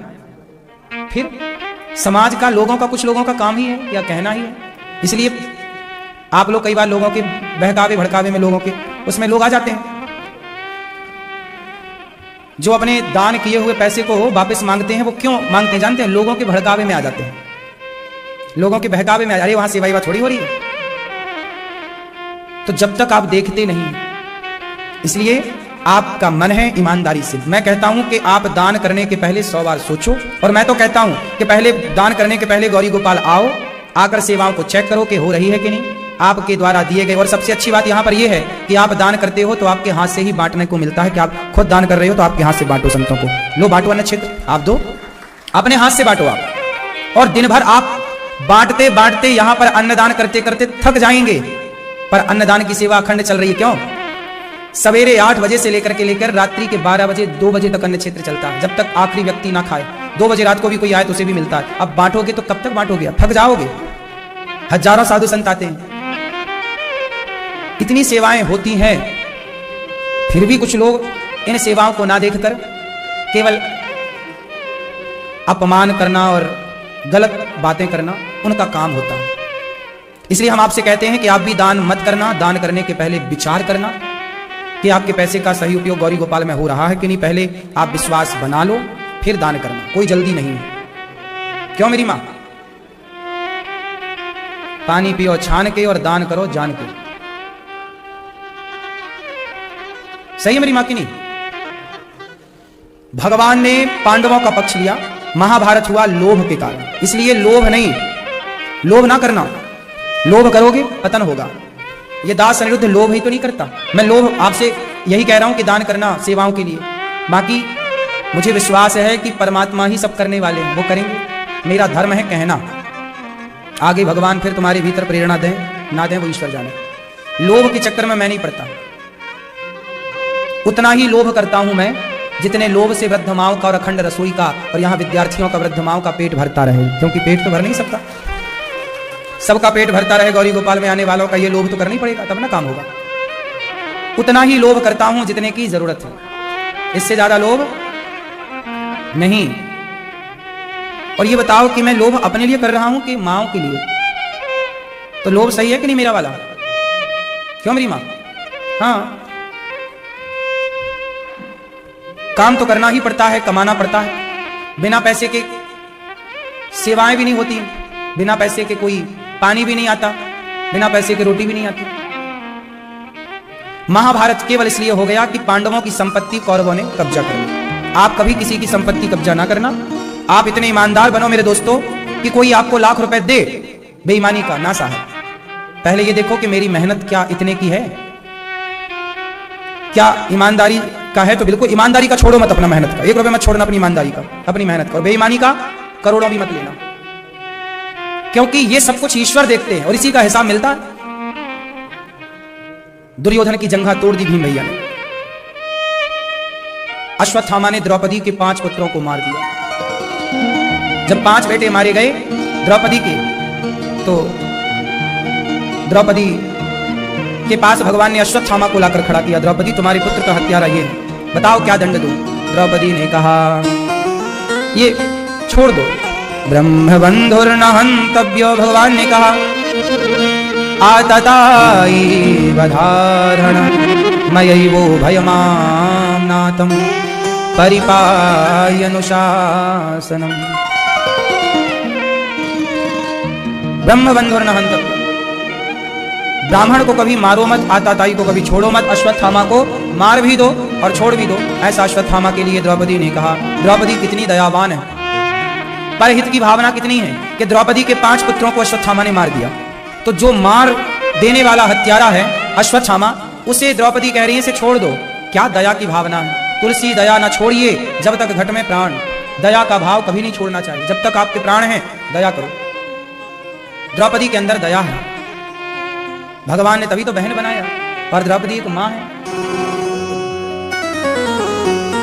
फिर समाज का, लोगों का, कुछ लोगों का काम ही है या कहना ही है। इसलिए आप लोग कई बार लोगों के बहकावे भड़कावे में, लोगों के उसमें लोग आ जाते हैं, जो अपने दान किए हुए पैसे को वापस मांगते हैं। वो क्यों मांगते हैं जानते हैं? लोगों के भड़कावे में आ जाते हैं, लोगों के बहकावे में। अरे वहां सेवा थोड़ी हो रही है। तो जब तक आप देखते नहीं, इसलिए आपका मन है ईमानदारी से। मैं कहता हूं कि आप दान करने के पहले 100 बार सोचो, और मैं तो कहता हूं कि पहले दान करने के पहले गौरी गोपाल आओ, आकर सेवाओं को चेक करो कि हो रही है कि नहीं आपके द्वारा दिए गए। और सबसे अच्छी बात यहां पर यह है कि आप दान करते हो तो आपके हाथ से ही बांटने को मिलता है, कि आप खुद दान कर रहे हो तो आपके हाथ से बांटो संतों को। लो बांटो, अन्न क्षेत्र आप दो, अपने हाथ से बांटो आप। और दिन भर आप बांटते बांटते यहां पर अन्नदान करते करते थक जाएंगे, पर अन्नदान की सेवा अखंड चल रही है। क्यों? सवेरे 8 बजे से लेकर रात्रि के 12 बजे 2 बजे तक अन्न क्षेत्र चलता है, जब तक आखिरी व्यक्ति ना खाए। 2 बजे रात को भी कोई आए तो उसे भी मिलता है। अब बांटोगे तो कब तक बांटोगे? थक जाओगे। हजारों साधु संत आते हैं, इतनी सेवाएं होती हैं, फिर भी कुछ लोग इन सेवाओं को ना देखकर केवल अपमान करना और गलत बातें करना उनका काम होता है। इसलिए हम आपसे कहते हैं कि आप भी दान मत करना। दान करने के पहले विचार करना कि आपके पैसे का सही उपयोग गौरी गोपाल में हो रहा है कि नहीं। पहले आप विश्वास बना लो, फिर दान करना। कोई जल्दी नहीं है। क्यों मेरी मां? पानी पियो छान के और दान करो जान के। सही है मेरी मां की नहीं? भगवान ने पांडवों का पक्ष लिया, महाभारत हुआ लोभ के कारण। इसलिए लोभ नहीं, लोभ ना करना। लोभ करोगे पतन होगा। ये दास अनिरुद्ध लोभ ही तो नहीं करता। मैं लोभ आपसे यही कह रहा हूं कि दान करना सेवाओं के लिए। बाकी मुझे विश्वास है कि परमात्मा ही सब करने वाले हैं, वो करेंगे। मेरा धर्म है कहना, आगे भगवान फिर तुम्हारे भीतर प्रेरणा दें ना दें वो ईश्वर जाने। लोभ के चक्कर में मैं नहीं पड़ता। उतना ही लोभ करता हूं मैं जितने लोभ से वृद्ध माओं का और अखंड रसोई का और यहां विद्यार्थियों का वृद्ध माओं का पेट भरता रहे, क्योंकि पेट तो भर नहीं सकता। सबका पेट भरता रहे गौरी गोपाल में आने वालों का, ये लोभ तो करना ही पड़ेगा, तब ना काम होगा। उतना ही लोभ करता हूं जितने की जरूरत है, इससे ज्यादा लोभ नहीं। और ये बताओ कि मैं लोभ अपने लिए कर रहा हूं कि माओं के लिए? तो लोभ सही है कि नहीं मेरा वाला? क्यों मेरी मां? हाँ, काम तो करना ही पड़ता है, कमाना पड़ता है। बिना पैसे के सेवाएं भी नहीं होती, बिना पैसे के कोई पानी भी नहीं आता, बिना पैसे के रोटी भी नहीं आती। महाभारत केवल इसलिए हो गया कि पांडवों की संपत्ति कौरवों ने कब्जा कर ली। आप कभी किसी की संपत्ति कब्जा ना करना। आप इतने ईमानदार बनो मेरे दोस्तों कि कोई आपको लाख रुपए दे, बेईमानी का ना साहब। पहले ये देखो कि मेरी मेहनत क्या इतने की है, क्या ईमानदारी का है। तो बिल्कुल ईमानदारी का छोड़ो मत, अपना मेहनत का 1 रुपए मत छोड़ना, अपनी ईमानदारी का, अपनी मेहनत का। और बेईमानी का करोड़ों भी मत लेना, क्योंकि ये सब कुछ ईश्वर देखते हैं और इसी का हिसाब मिलता है। दुर्योधन की जंघा तोड़ दी भीम भैया ने। अश्वत्थामा ने द्रौपदी के 5 पुत्रों को मार दिया। जब 5 बेटे मारे गए द्रौपदी के, तो द्रौपदी के पास भगवान ने अश्वत्थामा को लाकर खड़ा किया। द्रौपदी, तुम्हारे पुत्र का हत्यारा ये है, बताओ क्या दंड दूं? द्रौपदी ने कहा, ये छोड़ दो। ब्रह्मबंधुर्न हन्तव्यो, भगवान ने कहा, आतताई वधारण मयैवो भयमानातं परिपायनुशासनम्। ब्रह्मबंधुर्न हन्तव्यो, ब्राह्मण को कभी मारो मत, आताताई को कभी छोड़ो मत। अश्वत्थामा को मार भी दो और छोड़ भी दो, ऐसा अश्वत्थामा के लिए द्रौपदी ने कहा। द्रौपदी कितनी दयावान है, परहित की भावना कितनी है कि द्रौपदी के 5 पुत्रों को अश्वत्थामा ने मार दिया। तो जो मार देने वाला हत्यारा है अश्वत्थामा, उसे द्रौपदी कह रही है इसे छोड़ दो। क्या दया की भावना है। तुलसी दया न छोड़िए जब तक घट में प्राण। दया का भाव कभी नहीं छोड़ना चाहिए। जब तक आपके प्राण हैं दया करो। द्रौपदी के अंदर दया है, भगवान ने तभी तो बहन बनाया, और द्रौपदी एक मां है।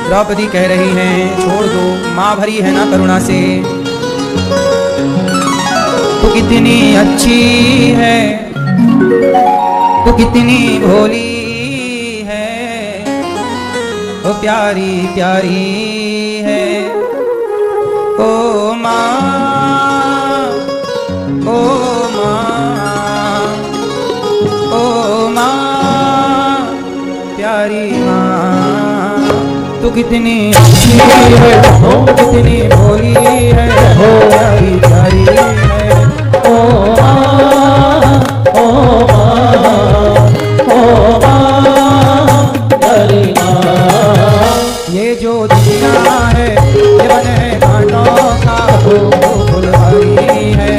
द्रौपदी कह रही है छोड़ दो, मां भरी है ना करुणा से। तू कितनी अच्छी है, तू कितनी भोली है, ओ प्यारी प्यारी है। ओ मां, ओ मां, ओ मां, प्यारी मां, तू कितनी अच्छी है, ओ कितनी भोली है, ओ प्यारी प्यारी है। ओ मां, ओ मां, ओ मां, प्यारी मां। ये जो दुनिया है ये बन है कांटों का, वो फुलवारी है।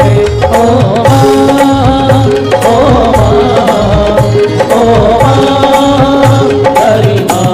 ओ मां, ओ मां, ओ मां, प्यारी मां।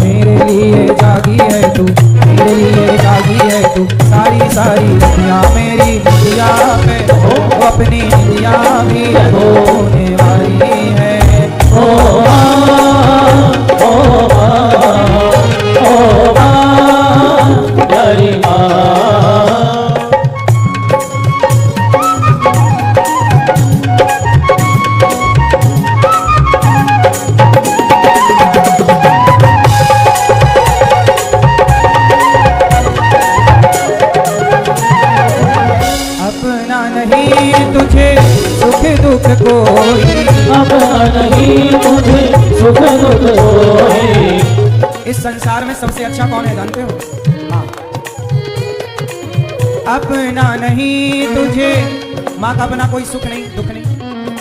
मेरे लिए जागी है तू, मेरे लिए जागी है तू। सारी सारी दुनिया मेरी दुनिया पे वो अपनी दुनिया भी होने वाली है। ओ मां, ओ मां, ओ मां, प्यारी मां। अपना नहीं तुझे सुख दुख होए। इस संसार में सबसे अच्छा कौन है जानते हो? माँ। अपना नहीं तुझे, माँ का अपना कोई सुख नहीं दुख नहीं।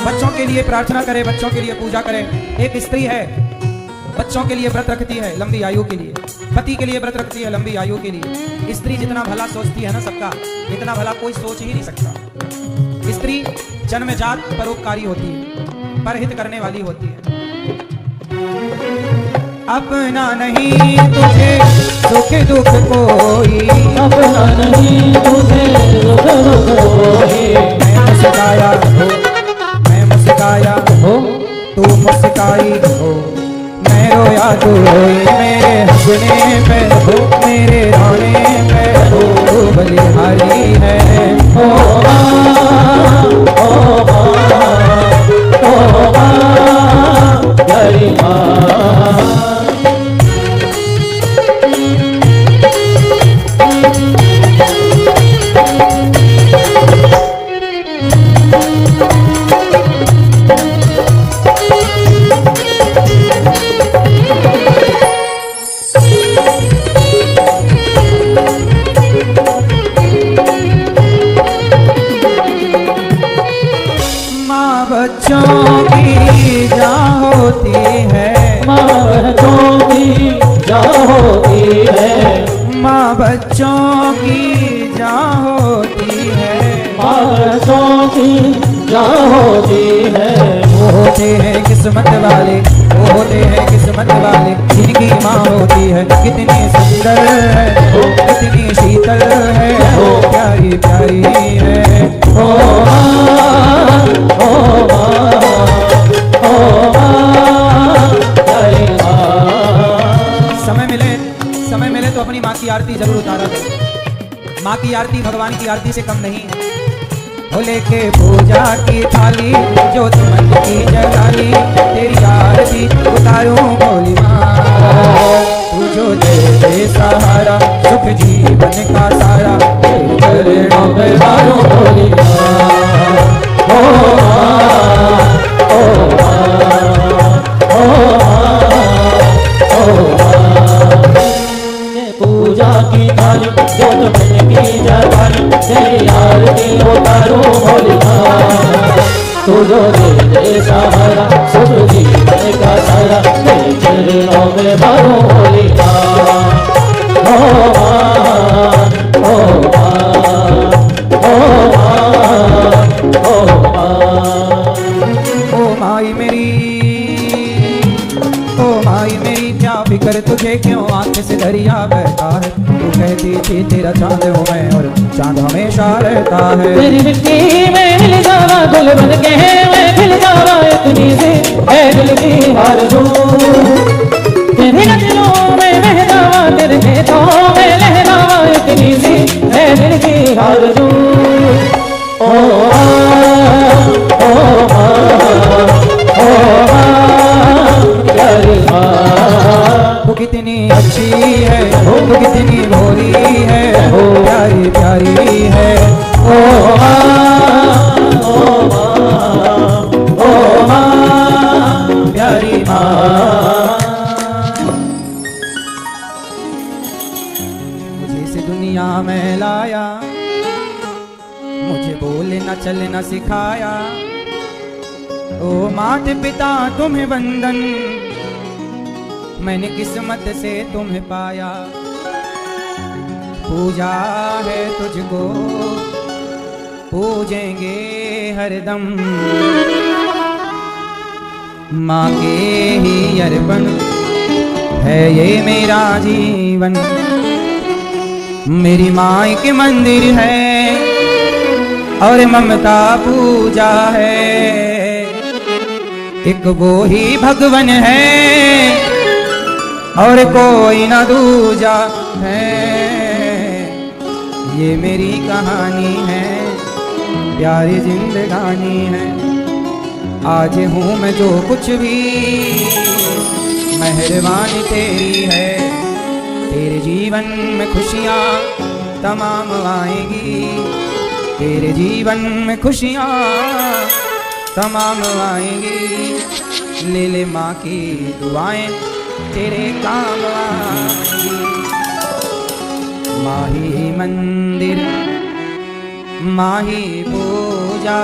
बच्चों के लिए प्रार्थना करे, बच्चों के लिए पूजा करे। एक स्त्री है, बच्चों के लिए व्रत रखती है लंबी आयु के लिए, पति के लिए व्रत रखती है लंबी आयु के लिए। स्त्री जितना भला सोचती है ना सबका, इतना भला कोई सोच ही नहीं सकता। स्त्री जन्मजात परोपकारी होती है, परहित करने वाली होती है। अपना नहीं तुझे सुख दुख कोई, अपना नहीं तुझे सुख दुख होए। मैं मुस्काया हो, मैं मुस्काया हो, तू मुस्काई हो, मैं रोया तू रोई। मेरे हंसने पे हो, मेरे रोने पे हो, तू बलिहारी है। ओ माँ, ओ माँ, ओ माँ, तेरी माँ। बच्चों की जा होती है, माँ बच्चों की जा होती है, माँ बच्चों की जा होती है, माँ बच्चों की जा होती है। वो होते हैं किस्मत वाले, वो होते हैं किस्मत वाले, जिनकी माँ होती है। कितनी सुंदर है वो, कितनी शीतल है वो, प्यारी प्यारी है। ओ माँ, ओ माँ, ओ माँ, तेरी माँ। समय मिले तो अपनी माँ की आरती जरूर उतारा करो। माँ की आरती भगवान की आरती से कम नहीं है। हो लेके पूजा की थाली, जो मन की जगाली, तेरी आरती उतारूं भोली माँ। तू जो दे दे सहारा, सुख जीवन का सारा, तेरे चरणों में मारो भोली माँ। ओ माँ, ओ माँ, ओ माँ, ओ माँ। पूजा की थाली, जो मन की जगाली, तेरी आरती उतारो भोली माँ। तू जो दे दे सहारा, सुख जीवन का सारा, तेरे चरणों में मारो भोली माँ। ओ माँ, ओ माँ, ओ माँ, ओ माँ। ओ माई मेरी, ओ माई मेरी, क्या फिक्र तुझे क्यों आंख से दरिया बहता है। तू कहती थी तेरा चांद हूँ मैं, और चांद हमेशा रहता है। तेरी मिट्टी में मिल जावा, गुल बन के मैं खिल जावा, इतनी सी है दिल की आरज़ू। तेरी नजरों में बह जावा, तेरे खेतों में लहरावा, इतनी सी है दिल की आरज़ू। ओ माँ, ओ माँ, ओ माँ, तेरी माँ। तू कितनी अच्छी है, तू कितनी भोली है, प्यारी प्यारी है। ओ माँ, ओ माँ, ओ माँ, प्यारी माँ। मुझे इस दुनिया में लाया, मुझे बोलना चलना सिखाया। ओ माता पिता तुम्हें वंदन, मैंने किस्मत से तुम्हें पाया। पूजा है तुझको, पूजेंगे हरदम, माँ के ही अर्पण है ये मेरा जीवन। मेरी माँ के मंदिर है और ममता पूजा है, एक वो ही भगवन है और कोई ना दूजा है। ये मेरी कहानी है, प्यारी जिंदगानी है। आज हूँ मैं जो कुछ भी, मेहरबानी तेरी है। तेरे जीवन में खुशियाँ तमाम आएंगी, तेरे जीवन में खुशियाँ तमाम आएंगी, ले ले माँ की दुआएं तेरे काम आएंगी। माही मंदिर माही पूजा,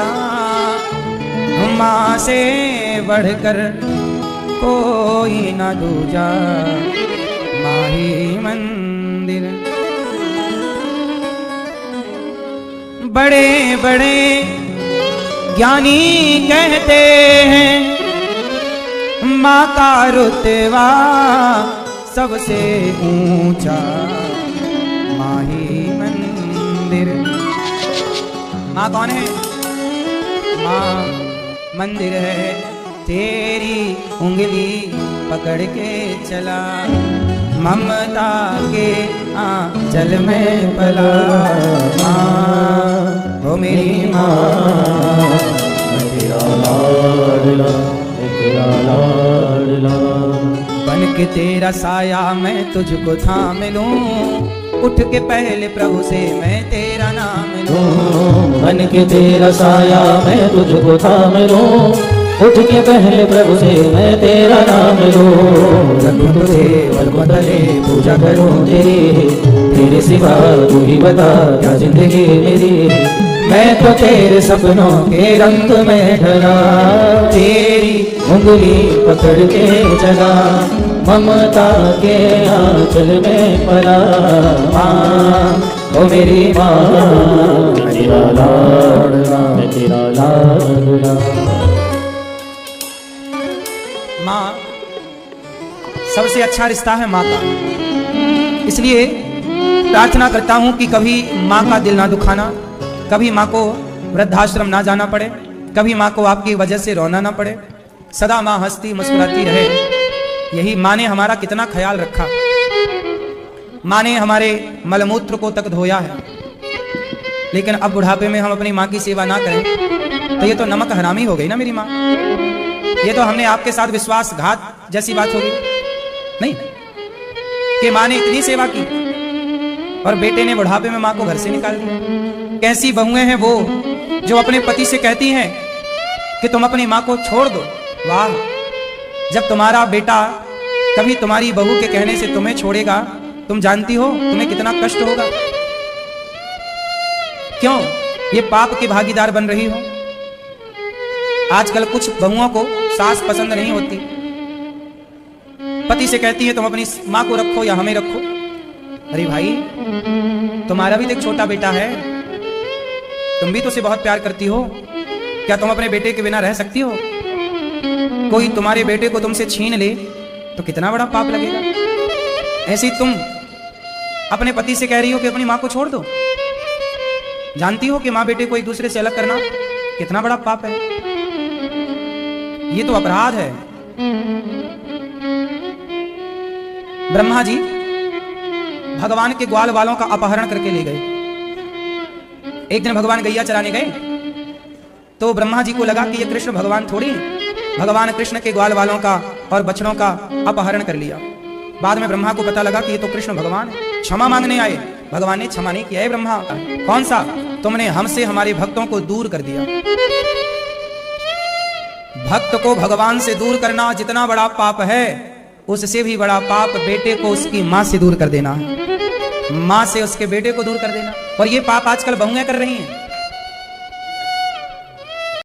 माँ से बढ़कर कोई न दूजा। माही मंदिर बड़े बड़े ज्ञानी कहते हैं, माँ का रुतबा सबसे ऊंचा। माही मंदिर माँ कौन है? माँ मंदिर है, तेरी उंगली पकड़ के चला, ममता के आंचल में पला। माँ हो मेरी माँ, तेरा लाडला, तेरा लाडला। बन के तेरा साया मैं तुझको थाम लूं, उठ के पहले प्रभु से मैं तेरा नाम लूं। बन के तेरा साया मैं तुझको थाम लूं, उठ के पहले प्रभु से मैं तेरा नाम लूं। रखूं तुझे बलबतले पूजा करूं तेरी, तेरे सिवा तू ही बता क्या जिंदगी मेरी। मैं तो तेरे सपनों के रंग में ढला, तेरी उंगली पकड़ के चला, ममता के आंचल में पला। माँ ओ मेरी माँ, मैं तेरा लाडला, मैं तेरा लाडला। माँ सबसे अच्छा रिश्ता है माँ का, इसलिए प्रार्थना करता हूँ कि कभी माँ का दिल ना दुखाना, कभी माँ को वृद्धाश्रम ना जाना पड़े, कभी माँ को आपकी वजह से रोना ना पड़े, सदा माँ हंसती मुस्कुराती रहे। यही माँ ने हमारा कितना ख्याल रखा, माँ ने हमारे मलमूत्र को तक धोया है। लेकिन अब बुढ़ापे में हम अपनी माँ की सेवा ना करें तो ये तो नमक हरामी हो गई ना मेरी माँ। ये तो हमने आपके साथ विश्वासघात जैसी बात होगी नहीं कि माँ ने इतनी सेवा की और बेटे ने बुढ़ापे में माँ को घर से निकाल दिया। कैसी बहुएं हैं वो जो अपने पति से कहती हैं कि तुम अपनी माँ को छोड़ दो। वाह, जब तुम्हारा बेटा कभी तुम्हारी बहू के कहने से तुम्हें छोड़ेगा, तुम जानती हो तुम्हें कितना कष्ट होगा। क्यों ये पाप की भागीदार बन रही हो? आजकल कुछ बहुओं को सास पसंद नहीं होती, पति से कहती है तुम अपनी माँ को रखो या हमें रखो। अरे भाई, तुम्हारा भी तो एक छोटा बेटा है, तुम भी तो उसे बहुत प्यार करती हो। क्या तुम अपने बेटे के बिना रह सकती हो? कोई तुम्हारे बेटे को तुमसे छीन ले तो कितना बड़ा पाप लगेगा। ऐसे ही तुम अपने पति से कह रही हो कि अपनी माँ को छोड़ दो। जानती हो कि माँ बेटे को एक दूसरे से अलग करना कितना बड़ा पाप है। ये तो अपराध है। ब्रह्मा जी भगवान के ग्वाल वालों का अपहरण करके ले गए। एक दिन भगवान गैया चराने गए तो ब्रह्मा जी को लगा कि ये कृष्ण भगवान थोड़ी है। भगवान कृष्ण के ग्वाल वालों का और बछड़ों का अपहरण कर लिया। बाद में ब्रह्मा को पता लगा कि ये तो कृष्ण भगवान है। क्षमा मांगने आए, भगवान ने क्षमा नहीं किया। है ब्रह्मा, कौन सा? तुमने हमसे हमारे भक्तों को दूर कर दिया। भक्त को भगवान से दूर करना जितना बड़ा पाप है, उससे भी बड़ा पाप बेटे को उसकी माँ से दूर कर देना है, माँ से उसके बेटे को दूर कर देना। और ये पाप आजकल बहुएं कर रही हैं।